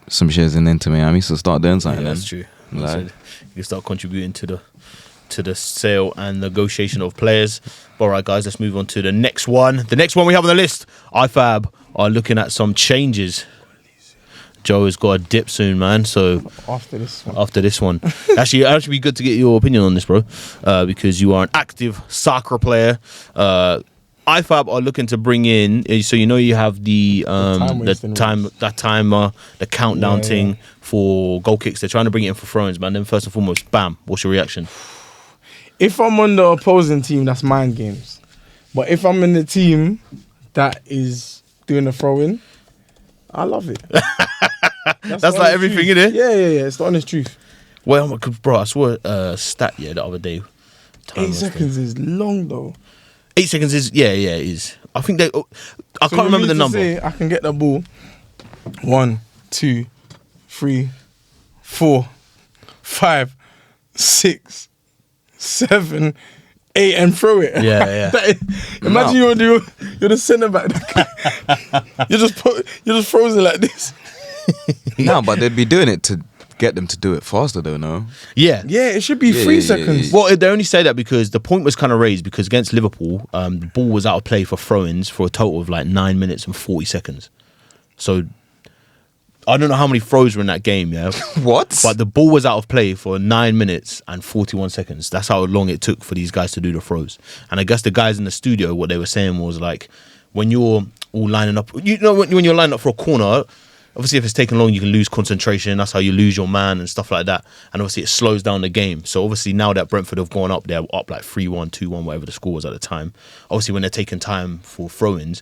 some shares in Inter Miami, so start doing something. Yeah, then. that's true. Like- So you can start contributing to the sale and negotiation of players. All right, guys, let's move on to the next one. The next one we have on the list, IFAB are looking at some changes. Joe has got a dip soon, man. So After this one. actually, it'd actually be good to get your opinion on this, bro, because you are an active soccer player. IFAB are looking to bring in, so you have the timer, the countdown thing for goal kicks. They're trying to bring it in for throw-ins, man. Then first and foremost, bam. What's your reaction? If I'm on the opposing team, that's mind games. But if I'm in the team that is doing the throw-in, I love it. That's like everything, innit? Yeah. It's the honest truth. Well, bro, I saw a stat the other day. 8 seconds is long though. 8 seconds is it is. I think I can't remember the number. Say I can get the ball. 1, 2, 3, 4, 5, 6, 7, 8, and throw it. Yeah. Imagine you're the centre back. you're just frozen like this. No, but they'd be doing it to get them to do it faster, though. No. Yeah, it should be 3 seconds. Well, they only say that because the point was kind of raised because against Liverpool, the ball was out of play for throw-ins for a total of like 9 minutes and 40 seconds. So I don't know how many throws were in that game. Yeah, What? but the ball was out of play for 9 minutes and 41 seconds. That's how long it took for these guys to do the throws. And I guess the guys in the studio, what they were saying was like, when you're all lining up, you know, when you're lining up for a corner. Obviously, if it's taking long, you can lose concentration. That's how you lose your man and stuff like that. And obviously, it slows down the game. So obviously, now that Brentford have gone up, they're up like 3-1, 2-1, whatever the score was at the time. Obviously, when they're taking time for throw-ins,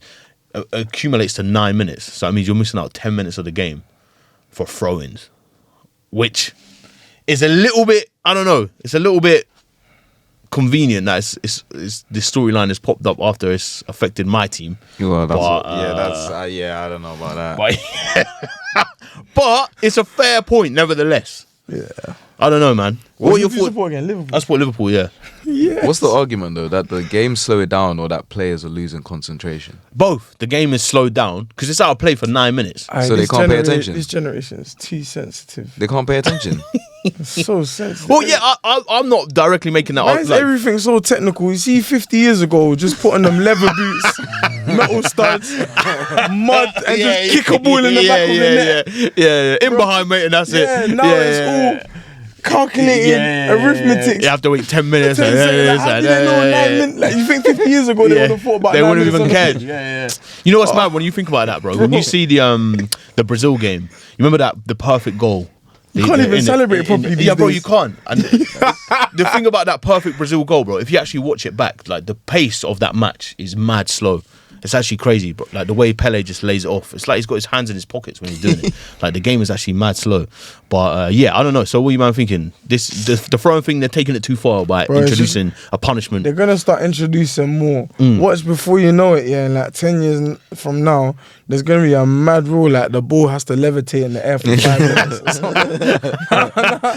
it accumulates to 9 minutes. So that means you're missing out 10 minutes of the game for throw-ins, which is a little bit, I don't know, it's a little bit convenient that it's this storyline has popped up after it's affected my team. Well, that's But, I don't know about that. But it's a fair point, nevertheless. Yeah. I don't know, man. What are your Who do you thoughts? support again? Liverpool. I support Liverpool, yeah. Yeah. What's the argument though? That the game slow it down or that players are losing concentration? Both. The game is slowed down because it's out of play for 9 minutes. So they can't pay attention? This generation is too sensitive. They can't pay attention. So sensitive. Well, yeah, I'm not directly making that Why up. is Like, everything so technical? You see, 50 years ago, just putting them leather boots, metal studs, mud, and just kick a ball in the back of the net. Yeah. In behind, mate, and that's Yeah, it. now it's all calculating arithmetic. You have to wait 10 minutes. How do they know 9 minutes? Like, you think 50 years ago they would have thought about They 9 wouldn't have minutes even on cared. You know what's mad when you think about that, bro? When you see the Brazil game, you remember the perfect goal. You can't even celebrate it properly these Yeah, bro, days. you can't. And the thing about that perfect Brazil goal, bro, if you actually watch it back, like the pace of that match is mad slow. It's actually crazy, bro. Like the way Pele just lays it off. It's like he's got his hands in his pockets when he's doing it. Like the game is actually mad slow. But yeah, I don't know. So what are you man thinking? The throwing thing, they're taking it too far by introducing a punishment. They're gonna start introducing more. Watch before you know it, yeah. In like 10 years from now, there's gonna be a mad rule like the ball has to levitate in the air for 5 minutes. Or something.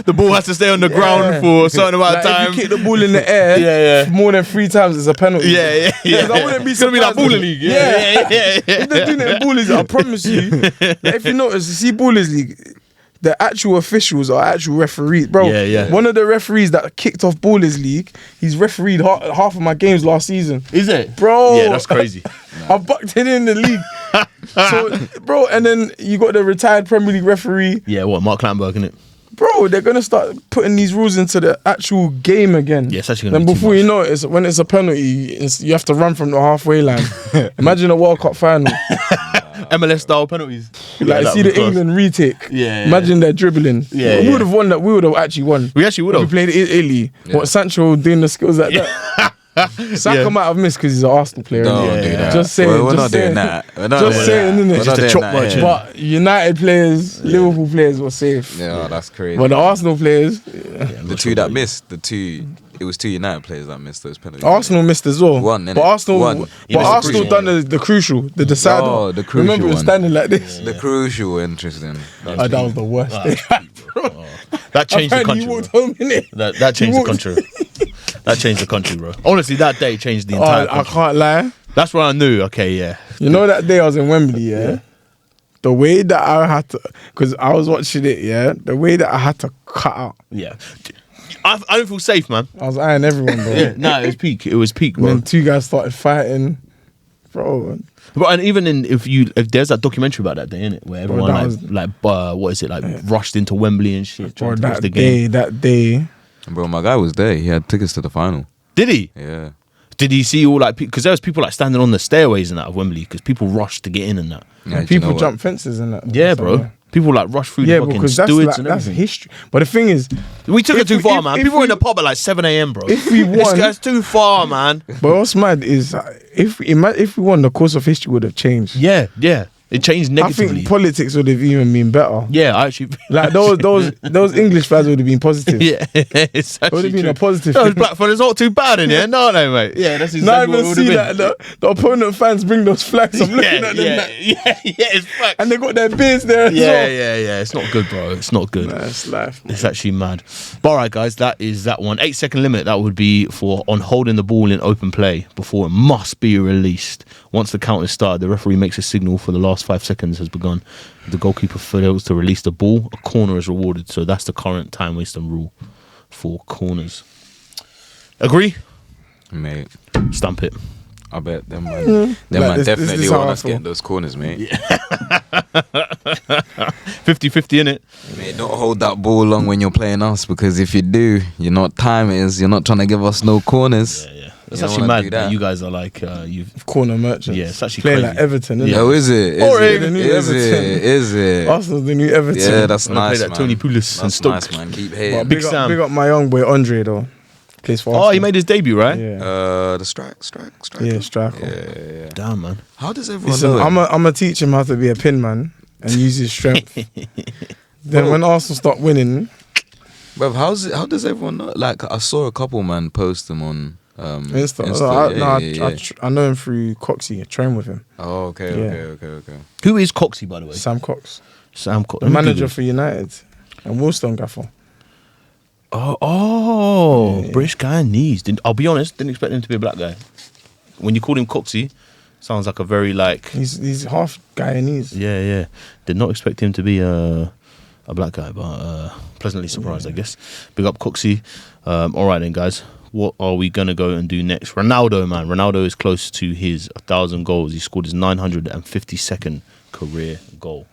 The ball has to stay on the ground for a certain amount of time. If you kick the ball in the air, more than 3 times, it's a penalty. Yeah. I wouldn't be It's gonna be like surprised. Baller League. Yeah. If they're doing it in Ballers League, I promise you. Like, if you notice, you see Ballers League, the actual officials are actual referees, bro. Yeah. One of the referees that kicked off Ballers League, he's refereed half of my games last season. Is it? Bro. Yeah, that's crazy. I bucked it in the league. So, bro, and then you got the retired Premier League referee. Yeah, what, Mark Clattenburg, innit? Bro, they're gonna start putting these rules into the actual game again. Yeah, it's actually gonna then be too before much. you know it, when it's a penalty, you have to run from the halfway line. Imagine a World Cup final. MLS style penalties. Like, see the England retake. Yeah. Imagine they're dribbling. Yeah, We would have won that. We would have actually won. We actually would We have. played Italy. What, Sancho doing the skills like that? Saka might have missed because he's an Arsenal player. Don't do that. Just saying. We're just not saying. doing that. We're not Just doing saying, that. innit? We're Just not a doing chop that merchant. here. But United players, Liverpool players were safe. Yeah, that's crazy. But the Arsenal players, The two that missed, it was 2 United players that missed those penalties. Arsenal missed as well. One, innit? But Arsenal, One. but Yeah, but it's Arsenal crucial. done the crucial, the decider. Oh, the crucial Remember, it was one. standing like this. The crucial, interesting. That was the worst. That changed the Apparently country. you walked Bro. home, innit? That changed You the country. That changed the country, bro. Honestly, that day changed the entire I country. can't lie. That's when I knew, okay, yeah. You know that day I was in Wembley, yeah? The way that I had to, because I was watching it, yeah? The way that I had to cut out. Yeah. I don't feel safe, man. I was eyeing everyone, bro. Yeah, no, it was peak. It was peak, And bro. then 2 guys started fighting. Bro, But and even if there's that documentary about that day, innit, where everyone that what is it, rushed into Wembley and shit, or trying to watch that the game. day. Bro, my guy was there. He had tickets to the final. Did he? Yeah. Did he see all because there was people like standing on the stairways and that of Wembley because people rushed to get in and that. Yeah, do you People know what? jump fences and that. Yeah, So, bro. yeah. People like rush through Yeah, the fucking because that's stewards like, and that's everything. history. But the thing is, We took it too far, if- man. if People were in we- the pub at like 7 a.m, bro. if we This won- guy's too far, man. but what's mad is if we won, the course of history would have changed. Yeah. It changed I negatively. think politics would have even been better. Yeah, I actually. Like those English fans would have been positive. Yeah, it's It would have been true. a positive. Those black fans not too bad in here, no, mate. Yeah, that's Not exactly what it even would see have that the opponent fans bring those flags. I'm looking at them, yeah, it's fact. and they got their beards there as Yeah, well. yeah. It's not good, bro. It's not good. Nah, it's life, man. It's actually mad. But all right, guys, that is that one. 8-second limit. That would be for on holding the ball in open play before it must be released. Once the count is started, the referee makes a signal for the last 5 seconds has begun. If the goalkeeper fails to release the ball, a corner is rewarded. So that's the current time wasting rule for corners. Agree? Mate, Stamp it. I bet them man, definitely is want how I us feel. getting those corners, mate. 50-50 in it. Mate, don't hold that ball long when you're playing us, because if you do, you know what time it is. You're not trying to give us no corners. Yeah. You It's don't actually wanna mad do that that. you guys are like you've. Corner merchants. Yeah, it's actually playing crazy. like Everton. Isn't Yeah. Oh, is it? Or Is the new it? Is Everton. it? Is it? Arsenal's the new Everton. Yeah, that's I'm gonna nice, play that man. Tony Pulis and That's Stoke. nice, man. Keep But hating. Big Sam. big up my young boy Andre though. Plays for Oh, Arsenal. he made his debut, right? Yeah. The striker. Yeah, striker. Yeah. Damn, man. How does everyone Listen, know? I'm gonna teach him how to be a pin man and use his strength. Then Bro. when Arsenal start winning, Bruv, how does everyone know? Like, I saw a couple man post them on Insta. I know him through Coxie. I train with him. Oh, okay. Who is Coxie, by the way? Sam Cox, Sam Cox. the manager for United, and Woolstone Gaffer. Oh, British Guyanese. I'll be honest, didn't expect him to be a black guy. When you called him Coxie, sounds like a very like. He's half Guyanese. Yeah. Did not expect him to be a black guy, but pleasantly surprised, I guess. Big up Coxie. All right then, guys. What are we gonna go and do next? Ronaldo, man. Ronaldo is close to his 1,000 goals. He scored his 952nd career goal.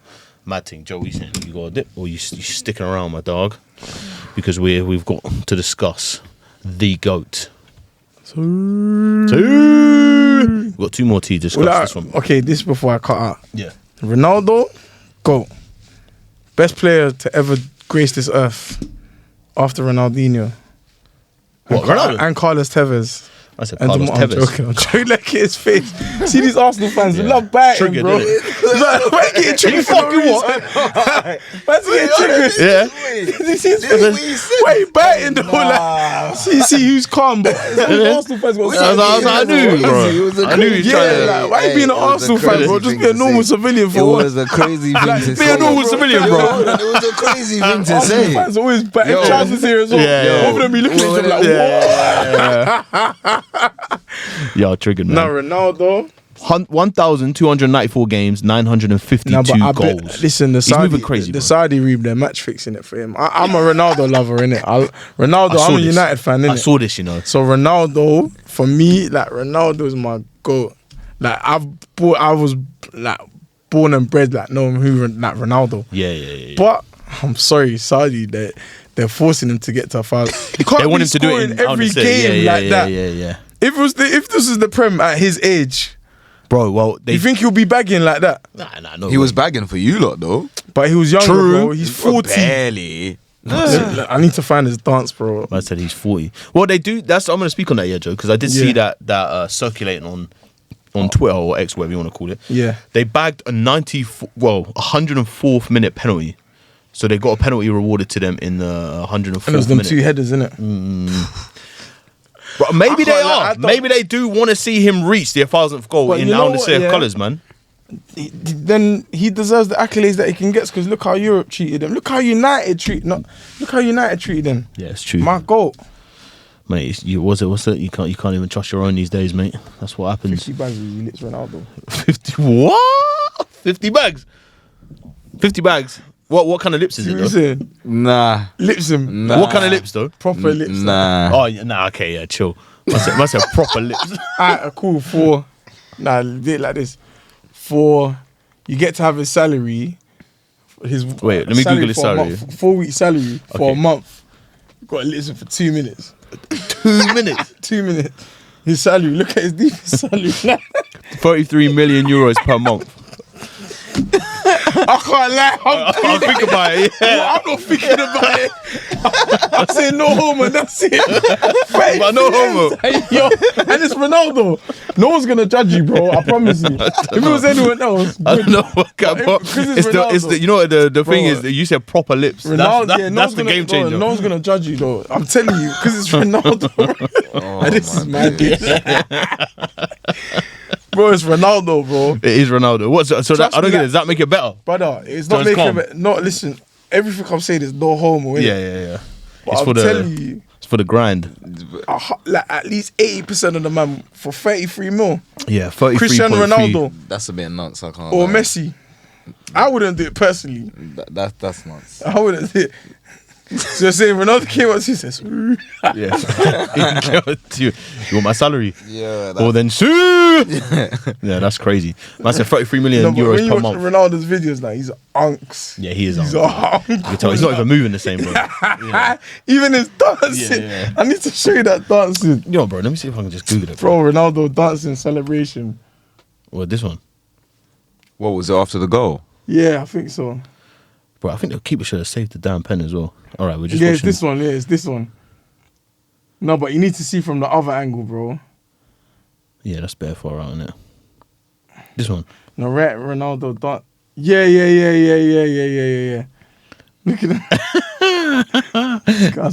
Mad thing, Joe. You got a dip, or you sticking around, my dog? Because we've got to discuss the GOAT. We've got 2 more to discuss this one. Okay, this before I cut out. Yeah. Ronaldo, GOAT. Best player to ever grace this earth after Ronaldinho. What, Ronaldo? And Carlos Tevez. I said And Carlos I'm Tevez. joking. I'm joking. Look at his face. See these Arsenal fans, they Yeah. love biting, Triggered, bro. innit? It's like, why you getting triggered? fucking what? Why's he getting triggered? Yeah. You see his face? Why you biting though? Like, see who's calm, but Arsenal fans got I knew, bro. I knew he was trying to. like, why you being an Arsenal fan, bro? Just be a normal civilian It for once. was a crazy thing to Be say. a normal civilian, bro. It was a crazy thing to Arsenal say. fans always back. Yo. If Charles is here as well, Yeah. both of them be looking at each other like, Yo, triggered, man. No, Ronaldo. 1,294 games, 952 No, but I bet, goals. listen, the He's Saudi, moving crazy, the bro. Saudi Reeb, they're match fixing it for him. I'm a Ronaldo lover, innit? Ronaldo, I saw I'm a this. United fan, innit? I saw this, you know. So Ronaldo, for me, like Ronaldo's my GOAT. Like I was like born and bred like knowing who like Ronaldo. Yeah. But I'm sorry, Saudi, they're forcing him to get to 1,000. You can't They want be him to do it scoring in every game like that. Yeah. If this is the Prem at his age, Bro, well, you think he'll be bagging like that? Nah, no. He was bagging for you lot, though. But he was younger, True. bro. He's 40. Barely. Look, I need to find his dance, bro. I said he's 40. Well, they do. I'm going to speak on that, Joe, because I did see that circulating on Twitter or X, whatever you want to call it. Yeah. They bagged a 104th minute penalty. So they got a penalty rewarded to them in the 104th And it was them minute. 2 headers, innit? But maybe they can't lie, I are. don't- Maybe they do want to see him reach the 1,000th goal But in you know the what, CF yeah? colours, man. Then he deserves the accolades that he can get because look how Europe treated him. Look how United treated them. Yeah, it's true. My GOAT. Mate, what's it? You can't even trust your own these days, mate. That's what happens. 50 bags with lips Ronaldo. 50 what? 50 bags? 50 bags? What kind of lips is it, You though? saying? Nah. Lips him. Nah. What kind of lips, though? Proper lips. Nah. Oh, yeah, nah, okay, yeah, chill. Must have proper lips. Alright, cool. Nah, do it like this. You get to have his salary. Wait, let me Google his for a salary. month, 4-week salary for a Okay. month. You got to listen for 2 minutes. 2 minutes. 2 minutes. His salary. Look at his deepest salary. 33 million euros per month. I can't lie. I'll think about it. Yeah. I'm not thinking about it. I'm saying no homo, that's it. But no homo. Yo, and it's Ronaldo. No one's gonna judge you, bro. I promise you. If it was anyone else, I don't know what But it's the you know what the thing is that you said proper lips. Ronaldo, That's the game changer. No one's gonna judge you though. I'm telling you, because it's Ronaldo. And this is mad. Bro, it's Ronaldo, bro. It is Ronaldo. What's so that, I don't get it. Does that make it better? Brother, it's So not it's making calm. it. No, listen. Everything I'm saying is no homo. Innit? Yeah. But It's I'm for the telling you, it's for the grind. like at least 80% of the man for 33 mil. Yeah, 33.3. Cristiano Ronaldo That's a bit nuts. I can't. or lie. Messi. I wouldn't do it personally. That's nuts. I wouldn't do it. So you're saying Ronaldo came up, he says, "Ooh." Yeah. you want my salary? Yeah. Or then sue. Yeah, that's crazy. Man said 33 million No, but when euros you per watch month. Ronaldo's videos, like he's unks. Yeah, he is. He's You can tell he's not even moving the same, bro. Even his dancing. Yeah. I need to show you that dancing. Yo, bro, let me see if I can just Google it. Bro. Bro, Ronaldo dancing celebration. Well, this one. What was it after the goal? Yeah, I think so. Bro, I think the keeper should have saved the damn pen as well. All right, we're just Yeah, it's watching. this one. Yeah, it's this one. No, but you need to see from the other angle, bro. Yeah, that's bare far out, innit? This one. No, Ronaldo dance. Yeah. Look at that.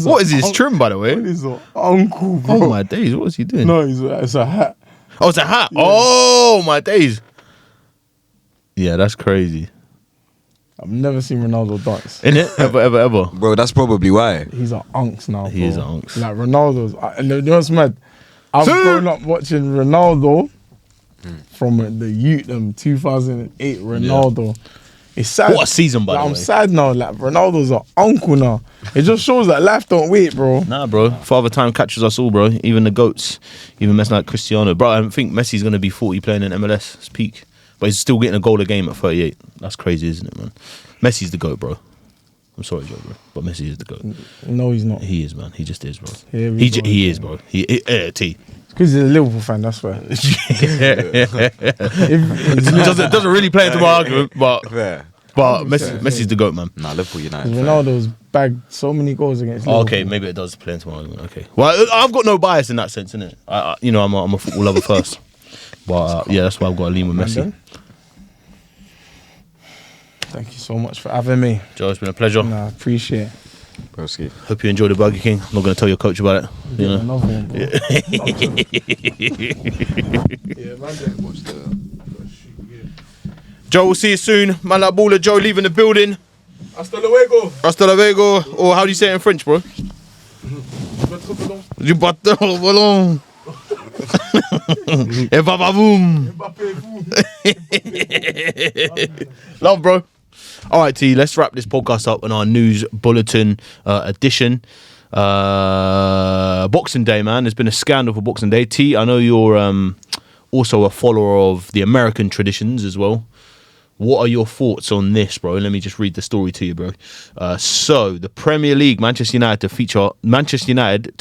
What is his trim, by the way? What is an uncle, bro? Oh, my days. What is he doing? No, it's a hat. Oh, it's a hat. Yeah. Oh, my days. Yeah, that's crazy. I've never seen Ronaldo dance. Innit? Ever. Bro, that's probably why. He's an unks now, bro. He is an unks. Like Ronaldo's. And you know what's mad? I've grown up watching Ronaldo from the youth, 2008 Ronaldo. It's sad. What a season, by the I'm way. sad now. Like Ronaldo's an uncle now. It just shows that life don't wait, bro. Nah, bro. Father time catches us all, bro. Even the GOATs. Even Messi like Cristiano. Bro, I think Messi's going to be 40 playing in MLS. It's peak. But he's still getting a goal a game at 38. That's crazy, isn't it, man? Messi's the GOAT, bro. I'm sorry, Joe, bro. But Messi is the GOAT. No, he's not. He is, man. He just is, bro. Here we go. He is, bro. T. It's because he's a Liverpool fan, that's why. It doesn't really play into my argument, but Fair. Messi's the GOAT, man. Nah, Liverpool United. Ronaldo's bagged so many goals against Liverpool. Okay, maybe it does play into my argument. Okay. Well, I've got no bias in that sense, innit? I'm a football lover first. But yeah, that's why I've got to lean with Messi. Brandon? Thank you so much for having me. Joe, it's been a pleasure. Nah, I appreciate it. Broski. Hope you enjoy the Burger King. I'm not going to tell your coach about it. You know? Another one, bro. Yeah, man, Watch the. Joe, we'll see you soon. Man like Baller Joe leaving the building. Hasta luego. Hasta luego. Or how do you say it in French, bro? Du bateau volant. Et babavoom. Love, bro. All right, T, let's wrap this podcast up on our news bulletin edition. Boxing Day, man. There's been a scandal for Boxing Day. T, I know you're also a follower of the American traditions as well. What are your thoughts on this, bro? Let me just read the story to you, bro. So, the Premier League, Manchester United to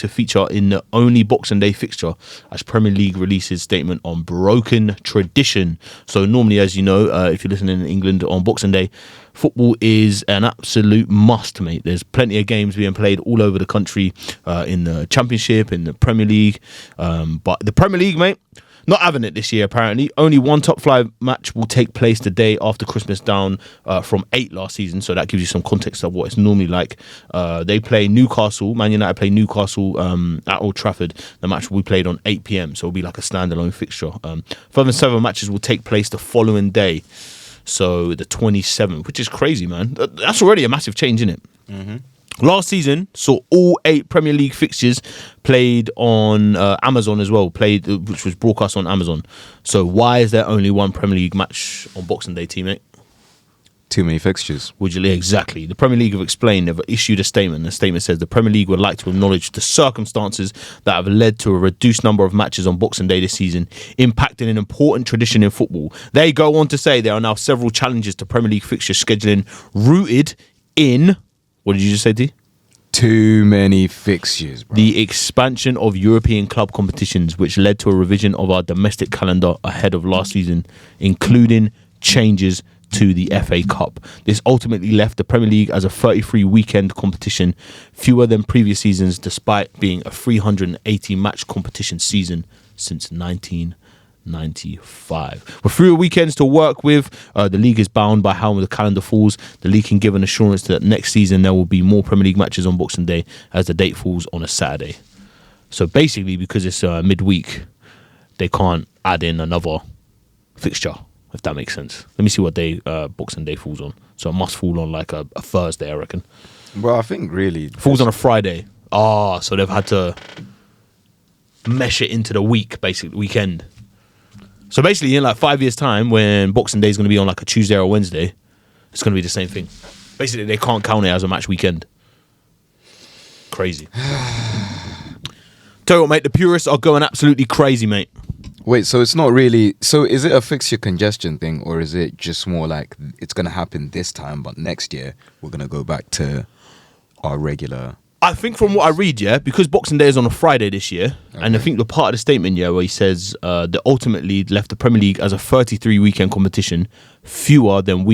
feature in the only Boxing Day fixture as Premier League releases statement on broken tradition. So, normally, as you know, if you're listening in England on Boxing Day, football is an absolute must, mate. There's plenty of games being played all over the country in the Championship, in the Premier League. But the Premier League, mate, not having it this year, apparently. Only one top 5 match will take place the day after Christmas, down from 8 last season. So that gives you some context of what it's normally like. They play Newcastle. Man United play Newcastle at Old Trafford. The match will be played on 8 p.m. So it'll be like a standalone fixture. Further 7 matches will take place the following day. So the 27th, which is crazy, man. That's already a massive change, isn't it? Mm-hmm. Last season saw all 8 Premier League fixtures played on Amazon as well, which was broadcast on Amazon. So why is there only one Premier League match on Boxing Day, teammate? Too many fixtures. Exactly. The Premier League have explained, they've issued a statement. The statement says the Premier League would like to acknowledge the circumstances that have led to a reduced number of matches on Boxing Day this season, impacting an important tradition in football. They go on to say there are now several challenges to Premier League fixture scheduling rooted in... What did you just say, T? Too many fixtures, bro. The expansion of European club competitions, which led to a revision of our domestic calendar ahead of last season, including changes to the FA Cup. This ultimately left the Premier League as a 33 weekend competition, fewer than previous seasons, despite being a 380 match competition season since 1995. With fewer weekends to work with, the league is bound by how the calendar falls. The league can give an assurance that next season there will be more Premier League matches on Boxing Day, as the date falls on a Saturday. So basically, because it's midweek, they can't add in another fixture, if that makes sense. Let me see what day Boxing Day falls on. So it must fall on like a Thursday, I reckon. Well, I think really falls on a Friday. So they've had to mesh it into the week, basically weekend. So basically, in like 5 years' time, when Boxing Day is going to be on like a Tuesday or a Wednesday, it's going to be the same thing. Basically, they can't count it as a match weekend. Crazy. Tell you what, mate, the purists are going absolutely crazy, mate. Wait, so it's not really... So is it a fixture congestion thing, or is it just more like it's going to happen this time, but next year we're going to go back to our regular... I think from what I read, yeah, because Boxing Day is on a Friday this year, and I think the part of the statement, yeah, where he says they ultimately left the Premier League as a 33 weekend competition, fewer than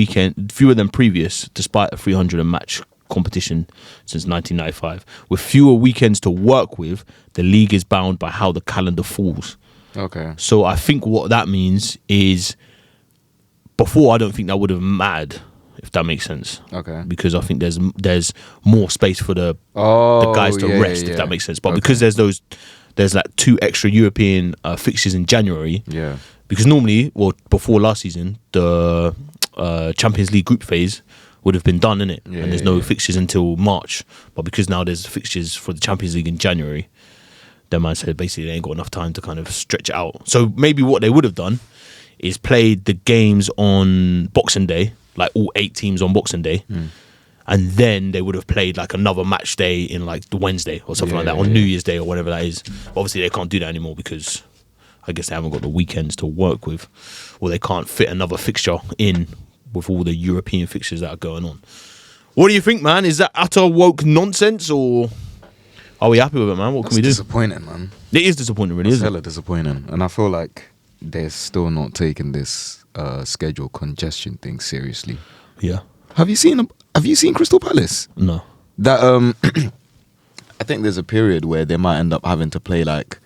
previous, despite a 300 match competition since 1995. With fewer weekends to work with, the league is bound by how the calendar falls. Okay. So I think what that means is, before I don't think that would have mattered, if that makes sense. Okay. Because I think there's more space for the guys to rest, if that makes sense. But because there's like 2 extra European fixtures in January. Yeah. Because normally, before last season, the Champions League group phase would have been done, innit? Yeah, and there's no fixtures until March. But because now there's fixtures for the Champions League in January, their man said basically they ain't got enough time to kind of stretch it out. So maybe what they would have done is played the games on Boxing Day, like all 8 teams on Boxing Day, and then they would have played like another match day in like the Wednesday or something like that, on New Year's Day or whatever that is. But obviously they can't do that anymore because I guess they haven't got the weekends to work with, or they can't fit another fixture in with all the European fixtures that are going on. What do you think, man? Is that utter woke nonsense, or are we happy with it, man? What can we do? It's disappointing, man. It is disappointing, really, isn't it? It's hella disappointing. And I feel like they're still not taking this schedule congestion thing seriously. Yeah. Have you seen Crystal Palace? No. That I think there's a period where they might end up having to play like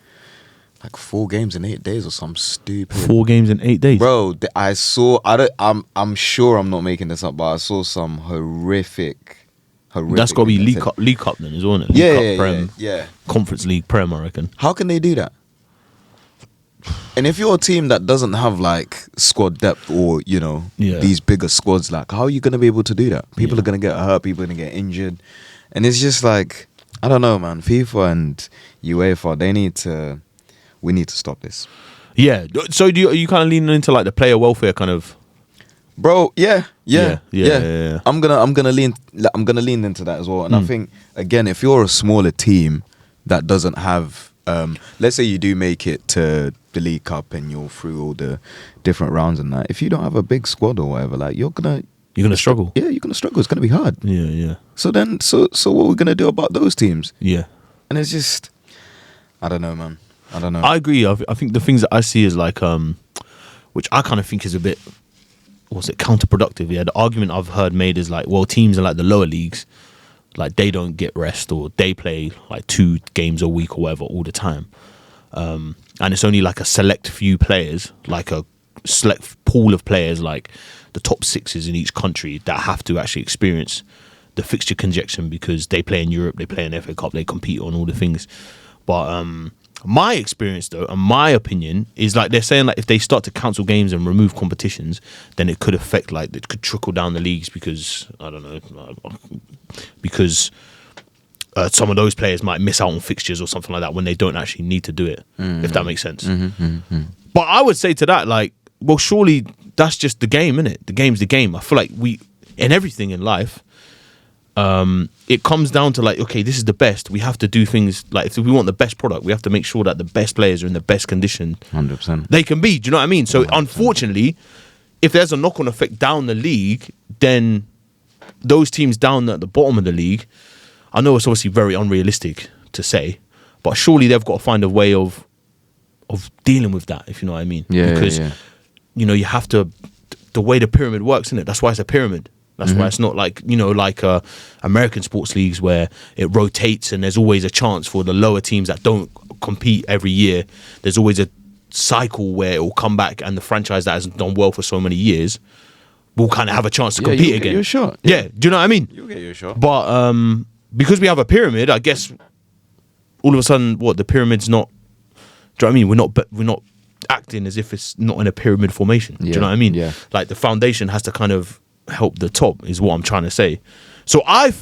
4 games in 8 days or some stupid. 4 games in 8 days, bro. I'm sure I'm not making this up, but I saw some horrific. That's got to be League Cup then, isn't it? Yeah. Conference League Prem, I reckon. How can they do that? And if you're a team that doesn't have like squad depth or these bigger squads, like how are you going to be able to do that? People are going to get hurt, people are going to get injured, and it's just like, I don't know, man. FIFA and UEFA, we need to stop this. Yeah. So are you kind of leaning into like the player welfare kind of? Bro, yeah. I'm gonna lean into that as well. And I think, again, if you're a smaller team that doesn't have, let's say you do make it to the League Cup and you're through all the different rounds and that, if you don't have a big squad or whatever, like you're gonna struggle. Yeah, you're gonna struggle. It's gonna be hard. Yeah. So what are we gonna do about those teams? Yeah. And it's just, I don't know, man. I don't know. I agree. I think the things that I see is like, which I kind of think is a bit, counterproductive. Yeah, the argument I've heard made is like, well, teams in like the lower leagues, like they don't get rest, or they play like 2 games a week or whatever all the time, and it's only like a select few players, like a select pool of players, like the top 6s in each country, that have to actually experience the fixture congestion because they play in Europe, they play in FA Cup, they compete on all the things. But my experience, though, and my opinion is like they're saying like if they start to cancel games and remove competitions, then it could affect, like it could trickle down the leagues because I don't know, because some of those players might miss out on fixtures or something like that when they don't actually need to do it. If that makes sense. But I would say to that, like, well, surely that's just the game, innit? The game's the game. I feel like in everything in life, it comes down to like, okay, this is the best. We have to do things like, if we want the best product, we have to make sure that the best players are in the best condition 100% they can be. Do you know what I mean? So 100%. Unfortunately, if there's a knock-on effect down the league, then those teams down at the bottom of the league, I know it's obviously very unrealistic to say, but surely they've got to find a way of dealing with that, if you know what I mean. Yeah, because you have to the way the pyramid works, isn't it? That's why it's a pyramid. That's why it's not like, like American sports leagues where it rotates and there's always a chance for the lower teams that don't compete every year. There's always a cycle where it will come back and the franchise that has done well for so many years will kind of have a chance to compete again. You're shot. Yeah, do you know what I mean? You'll get your shot. But because we have a pyramid, I guess all of a sudden, the pyramid's not. Do you know what I mean? We're not acting as if it's not in a pyramid formation. Do you know what I mean? Yeah. Like the foundation has to kind of help the top, is what I'm trying to say. So I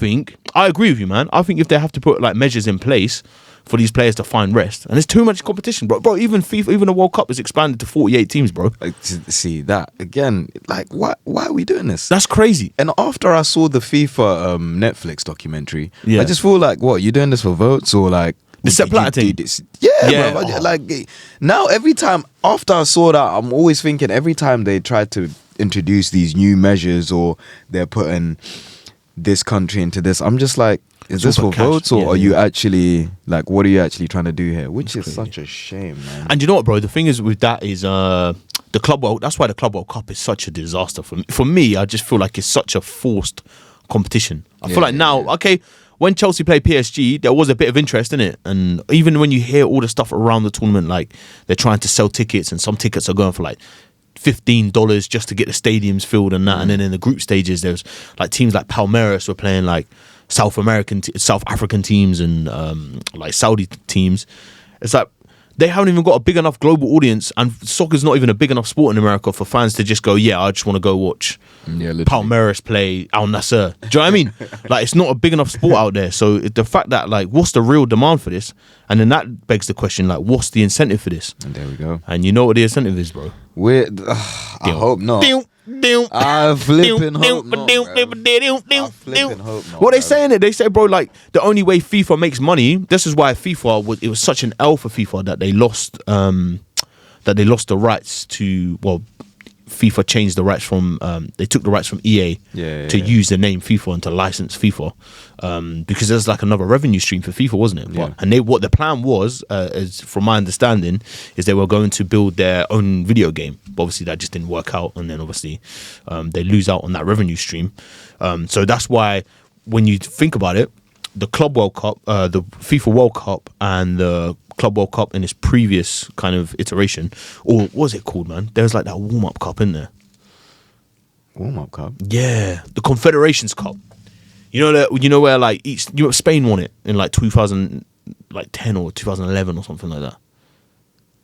agree with you, man. I think if they have to put like measures in place for these players to find rest, and there's too much competition, bro. Even FIFA, even the World Cup is expanded to 48 teams, bro. See that again? Like, why are we doing this? That's crazy. And after I saw the FIFA Netflix documentary, Yeah. I just feel like, what, you're doing this for votes or like the Sepp Blatter thing? Yeah. Bro, like now every time after I saw that, I'm always thinking every time they try to introduce these new measures or they're putting this country into this, I'm just like, is this for votes or are you actually like, what are you actually trying to do here? Which is such a shame, man. And you know what, bro? The thing is with that is the Club World. That's why the Club World Cup is such a disaster for me. For me, I just feel like it's such a forced competition. I feel like now, okay, when Chelsea played PSG, there was a bit of interest in it. And even when you hear all the stuff around the tournament, like they're trying to sell tickets and some tickets are going for like $15 just to get the stadiums filled and that. And then in the group stages, there's like teams like Palmeiras were playing like South African teams and like Saudi teams. It's like they haven't even got a big enough global audience, and soccer's not even a big enough sport in America for fans to just go, yeah, I just want to go watch Palmeiras play Al Nassr. Do you know what I mean? Like, it's not a big enough sport out there. So the fact that, like, what's the real demand for this? And then that begs the question, like, what's the incentive for this? And there we go. And you know what the incentive is, bro? I hope not. I flipping hope not, What they saying it? They say, bro, like the only way FIFA makes money. This is why it was such an L for FIFA that they lost the rights to. Well, FIFA changed the rights from. They took the rights from EA to use the name FIFA and to license FIFA, because there's like another revenue stream for FIFA, wasn't it? Yeah. And what the plan was, is from my understanding, is they were going to build their own video game. But obviously, that just didn't work out, and then obviously they lose out on that revenue stream. So that's why when you think about it, the Club World Cup, the FIFA World Cup, and the Club World Cup in its previous kind of iteration, or what was it called, man? There was like that warm-up cup in there. Warm-up cup? Yeah, the Confederations Cup. You know where like Spain won it in like 2010 or 2011 or something like that.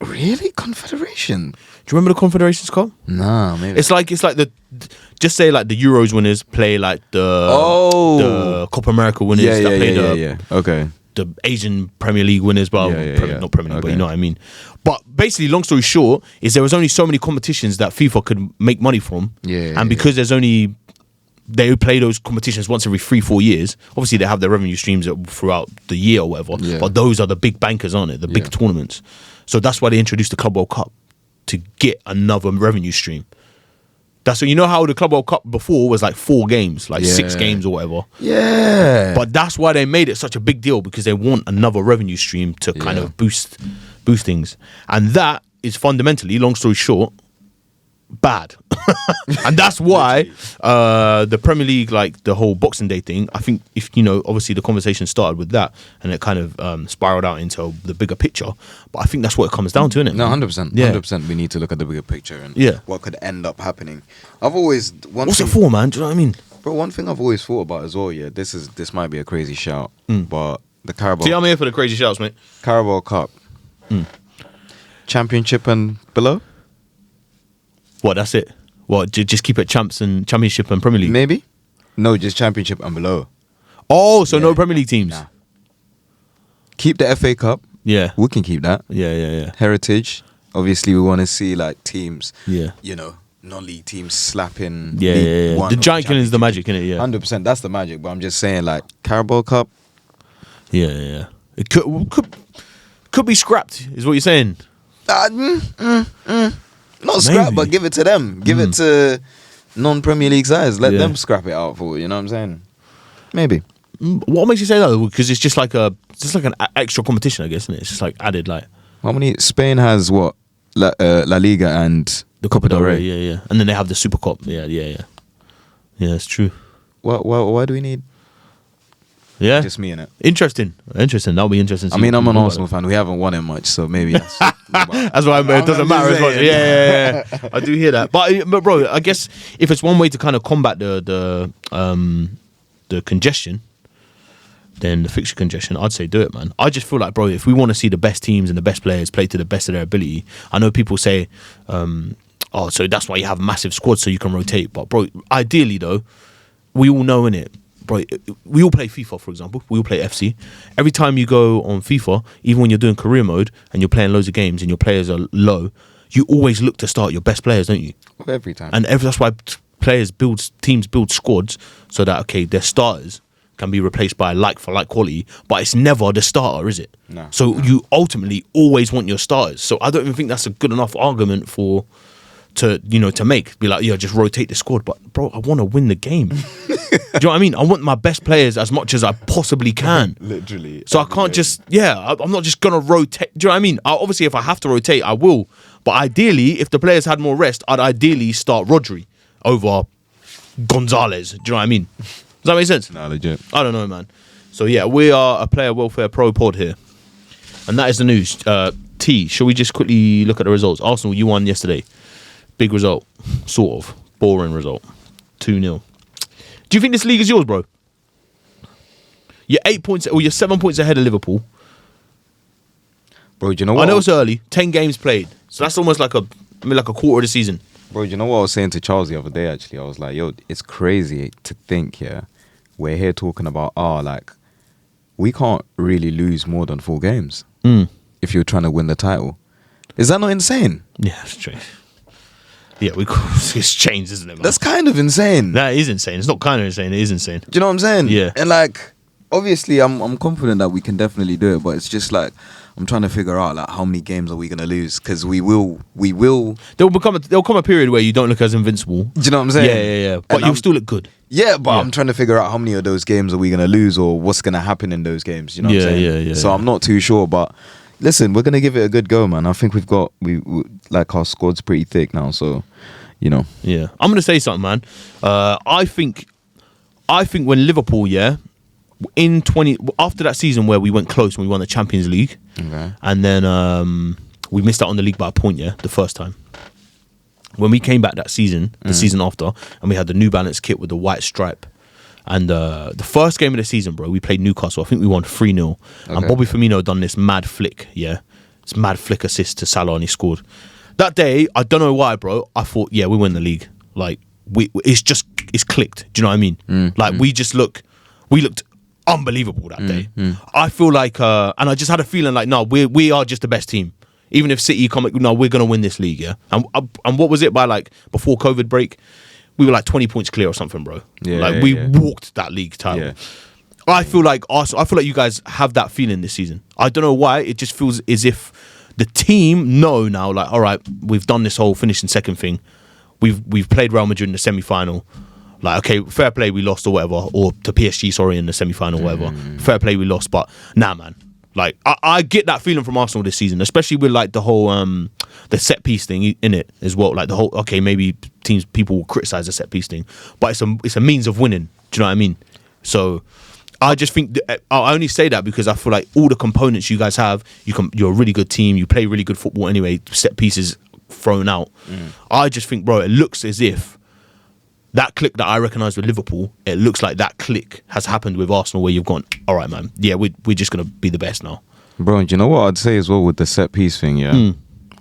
Really? Confederation? Do you remember the Confederations Cup? Nah, maybe. It's like just say like the Euros winners play like the Copa America winners play Okay. the Asian Premier League winners, but not Premier League, but you know what I mean. But basically, long story short, is there was only so many competitions that FIFA could make money from, and because they play those competitions once every 3-4 years. Obviously, they have their revenue streams throughout the year or whatever, but those are the big bankers, aren't it? The big tournaments. So that's why they introduced the Club World Cup, to get another revenue stream. That's what, you know how the Club World Cup before was like 4 games, like 6 games or whatever. Yeah. But that's why they made it such a big deal, because they want another revenue stream to kind of boost things. And that is fundamentally, long story short, bad. And that's why the Premier League, like the whole Boxing Day thing, I think if obviously the conversation started with that and it kind of spiraled out into the bigger picture, but I think that's what it comes down to, isn't it? No, 100%. 100%. We need to look at the bigger picture and what could end up happening. What's it for, man? Do you know what I mean? Bro, one thing I've always thought about as well, this might be a crazy shout, but the Carabao. See, I'm here for the crazy shouts, mate. Carabao Cup. Championship and below? What, that's it? What, just keep it Championship and Premier League? Maybe. No, just Championship and below. Oh, so no Premier League teams? Nah. Keep the FA Cup. Yeah. We can keep that. Yeah. Heritage. Obviously, we want to see like teams, Yeah. non-league teams slapping. Yeah. The giant killing is the magic, innit? Yeah. 100%. That's the magic. But I'm just saying, like, Carabao Cup. Yeah. It could be scrapped, is what you're saying? Not scrap, but give it to them. Give it to non-Premier League sides. Let them scrap it out for you know what I'm saying? Maybe. What makes you say that? Because it's just like an extra competition, I guess, isn't it? It's just like added, like. How many? Spain has what? La Liga and The Copa del Rey, yeah. And then they have the Super Cup. Yeah. Yeah, it's true. Why do we need? Yeah, just me in it. Interesting. That'll be interesting. I mean, I'm an Arsenal fan. We haven't won it much, so maybe that's that's why it doesn't matter as much. Yeah. I do hear that, but bro, I guess if it's one way to kind of combat the congestion, then the fixture congestion, I'd say do it, man. I just feel like, bro, if we want to see the best teams and the best players play to the best of their ability, I know people say, so that's why you have massive squads so you can rotate. But bro, ideally though, we all know, innit, bro, we all play FIFA, for example. We all play FC. Every time you go on FIFA, even when you're doing career mode and you're playing loads of games and your players are low, you always look to start your best players, don't you? Every time. And that's why teams build squads so that, okay, their starters can be replaced by like for like quality, but it's never the starter, is it? No. So you ultimately always want your starters. So I don't even think that's a good enough argument to make. Be like, yeah, just rotate the squad. But bro, I want to win the game. Do you know what I mean? I want my best players as much as I possibly can. Literally. So I can't just, I'm not just gonna rotate. Do you know what I mean? Obviously, if I have to rotate, I will. But ideally, if the players had more rest, I'd ideally start Rodri over Gonzalez. Do you know what I mean? Does that make sense? No, legit. I don't know, man. So yeah, we are a player welfare pro pod here, and that is the news. T, shall we just quickly look at the results? Arsenal, you won yesterday. Big result, sort of boring result, 2-0. Do you think this league is yours, bro? You're 8 points, or you're 7 points ahead of Liverpool. Bro, do you know what? I know it's early. 10 games played, so that's almost like a quarter of the season. Bro, do you know what I was saying to Charles the other day? Actually, I was like, yo, it's crazy to think, we're here talking about, we can't really lose more than 4 games if you're trying to win the title. Is that not insane? Yeah, it's true. Yeah, it's changed, isn't it, man? That's kind of insane. That is insane. It's not kind of insane. It is insane. Do you know what I'm saying? Yeah. And obviously, I'm confident that we can definitely do it, but it's just I'm trying to figure out how many games are we gonna lose, because we will. There'll come a period where you don't look as invincible. Do you know what I'm saying? Yeah. But you'll still look good. Yeah, but I'm trying to figure out how many of those games are we gonna lose, or what's gonna happen in those games. You know what I'm saying? Yeah. So I'm not too sure, but listen, we're gonna give it a good go, man. I think our squad's pretty thick now, so Yeah, I'm gonna say something, man. I think when Liverpool, after that season where we went close when we won the Champions League, okay, and then we missed out on the league by a point, the first time. When we came back that season, the season after, and we had the New Balance kit with the white stripe, and the first game of the season, bro, we played Newcastle. I think we won 3-0, and Bobby Firmino done this mad flick, this mad flick assist to Salah, and he scored. That day, I don't know why, bro, I thought, we win the league. It's clicked. Do you know what I mean? We looked unbelievable that day. I feel like, and I just had a feeling like, no, we are just the best team. Even if City come, no, we're gonna win this league, And what was it by before COVID break? We were 20 points clear or something, bro. We walked that league title. Yeah. I feel like you guys have that feeling this season. I don't know why. It just feels as if the team know now, all right, we've done this whole finishing second thing. We've played Real Madrid in the semi-final. Okay, fair play, we lost or whatever, or to PSG, sorry, in the semi-final or whatever. Fair play, we lost, but nah, man. I get that feeling from Arsenal this season, especially with the whole the set piece thing in it as well. The whole, okay, maybe people will criticize the set piece thing, but it's a means of winning. Do you know what I mean? So I just think I only say that because I feel like all the components you guys have, you're a really good team. You play really good football anyway. Set pieces thrown out. I just think, bro, it looks as if that click that I recognise with Liverpool, it looks like that click has happened with Arsenal, where you've gone, all right, man, we're just gonna be the best now. Bro, do you know what I'd say as well with the set piece thing?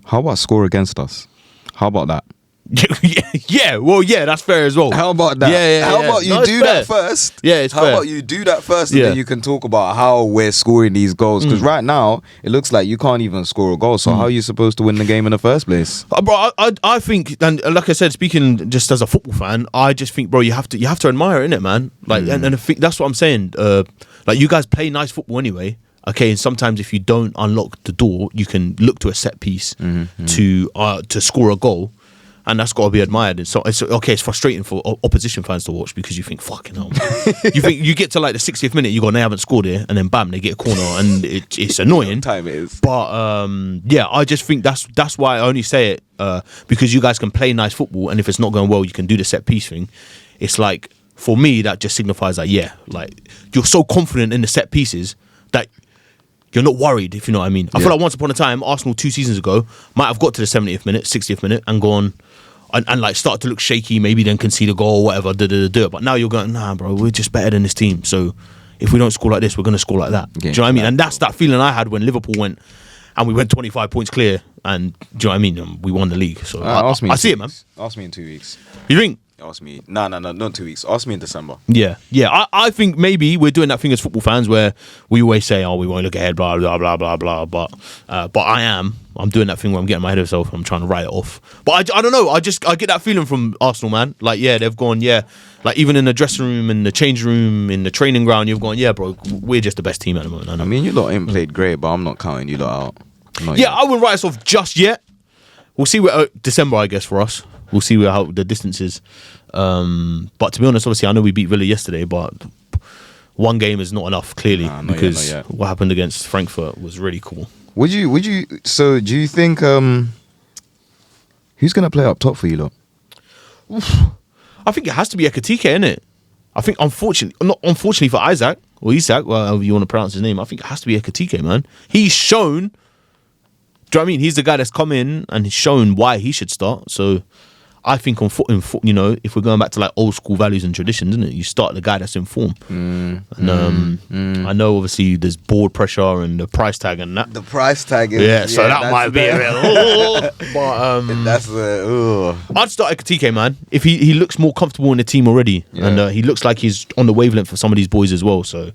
How about score against us? How about that? That's fair as well. How about that? How about you do that first? Yeah, it's fair. How about you do that first, and then you can talk about how we're scoring these goals? Because right now it looks like you can't even score a goal. So how are you supposed to win the game in the first place? Bro, I think, and like I said, speaking just as a football fan, I just think, bro, you have to admire it, innit, man? And I think that's what I'm saying. You guys play nice football anyway. Okay, and sometimes if you don't unlock the door, you can look to a set piece to score a goal. And that's got to be admired. It's okay. It's frustrating for opposition fans to watch because you think, fucking hell. You think you get to like the 60th minute, you go, they haven't scored here, and then bam, they get a corner, and it's annoying. Time it is. But yeah, I just think that's why I only say it because you guys can play nice football, and if it's not going well, you can do the set piece thing. It's like, for me, that just signifies that like you're so confident in the set pieces that you're not worried, if you know what I mean. I feel like once upon a time, Arsenal 2 seasons ago might have got to the 70th minute, 60th minute, and gone and like start to look shaky, maybe then concede a goal or whatever, But now you're going, nah, bro, we're just better than this team. So if we don't score like this, we're going to score like that. Do you know what I mean? And that's that feeling I had when Liverpool went and we went 25 points clear, and do you know what I mean? We won the league. So I see it, man. Ask me in 2 weeks. You think? Ask me. No, not 2 weeks. Ask me in December. Yeah. I think maybe we're doing that thing as football fans where we always say, oh, we won't look ahead, blah, blah, blah, blah, blah. But I'm doing that thing where I'm getting my head of myself. I'm trying to write it off. But I don't know. I get that feeling from Arsenal, man. Like, yeah, they've gone, yeah. Like, even in the dressing room, in the change room, in the training ground, you've gone, yeah, bro, we're just the best team at the moment. I mean, you lot ain't played great, but I'm not counting you lot out. I wouldn't write us off just yet. We'll see where December, I guess, for us. We'll see how the distance is. But to be honest, obviously, I know we beat Villa yesterday, but one game is not enough, clearly, because what happened against Frankfurt was really cool. Would you? So, do you think who's gonna play up top for you lot? I think it has to be Ekatike, innit? I think, unfortunately for Isaac, however you want to pronounce his name, I think it has to be Ekatike, man. He's shown. Do you know what I mean? He's the guy that's come in and he's shown why he should start. So I think you know, if we're going back to like old school values and traditions, isn't it? You start the guy that's in form. I know obviously there's board pressure and the price tag and that. The price tag is so that might be a bit. But that's the. I'd start Ekatike, man. If he looks more comfortable in the team already, and he looks like he's on the wavelength for some of these boys as well. So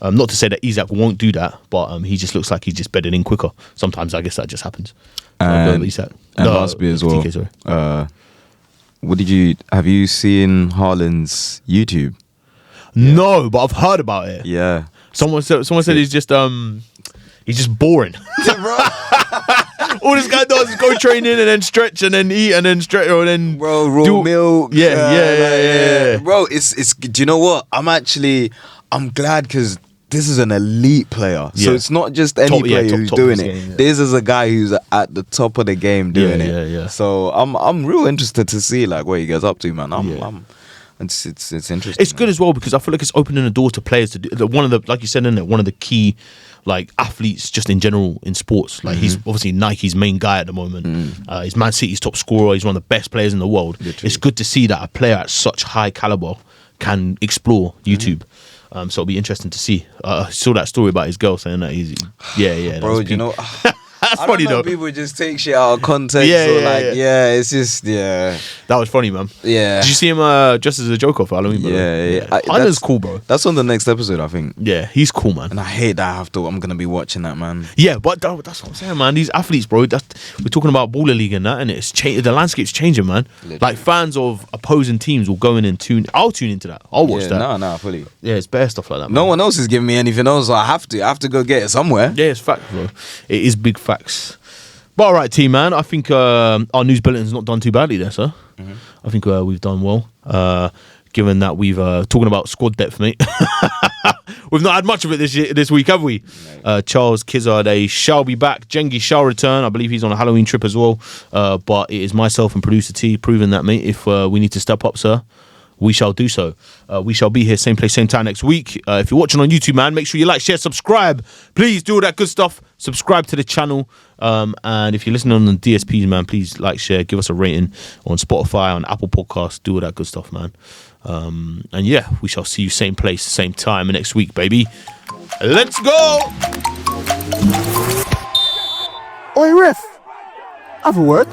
not to say that Isaac won't do that, but he just looks like he's just bedding in quicker. Sometimes I guess that just happens. Isaac. And last bit as well. Ekatike, sorry. Have you seen Haaland's YouTube? No, but I've heard about it. Yeah. Someone said he's just boring. All this guy does is go training and then stretch and then eat and then stretch and then raw milk. Yeah. Bro, it's do you know what? I'm glad because this is an elite player. So it's not just any player who's doing it. Game, This is a guy who's at the top of the game doing it. Yeah. So I'm real interested to see like what he gets up to, man. It's interesting. It's good as well because I feel like it's opening the door to players to do one of the, like you said, in it, one of the key like athletes just in general in sports. Like he's obviously Nike's main guy at the moment. He's Man City's top scorer. He's one of the best players in the world. Literally. It's good to see that a player at such high caliber can explore YouTube. So it'll be interesting to see. I saw that story about his girl saying that he's bro, you know. That's funny though. People just take shit out of context. It's just That was funny, man. Yeah. Did you see him just as a joke for Halloween? Yeah. Haaland's cool, bro. That's on the next episode, I think. Yeah, he's cool, man. And I hate that I'm gonna be watching that, man. Yeah, but that's what I'm saying, man. These athletes, bro. We're talking about baller league and that, and the landscape's changing, man. Literally. Like fans of opposing teams will go in and I'll tune into that. I'll watch that. No, fully. Yeah, it's better stuff like that. Man. No one else is giving me anything else, so I have to go get it somewhere. Yeah, it's fact, bro. It is big facts. But all right, team, man. I think our news bulletin's not done too badly there, sir. I think we've done well. Given that we've talking about squad depth, mate. We've not had much of it this week, have we? Charles Kizar, they shall be back. Jengi shall return. I believe he's on a Halloween trip as well. But it is myself and producer T proving that, mate. If we need to step up, sir, we shall do so. We shall be here same place, same time next week. If you're watching on YouTube, man, make sure you like, share, subscribe. Please do all that good stuff. Subscribe to the channel. And if you're listening on the DSPs, man, please like, share, give us a rating on Spotify, on Apple Podcasts. Do all that good stuff, man. And yeah, we shall see you same place, same time next week, baby. Let's go! Oi, ref. Have a word.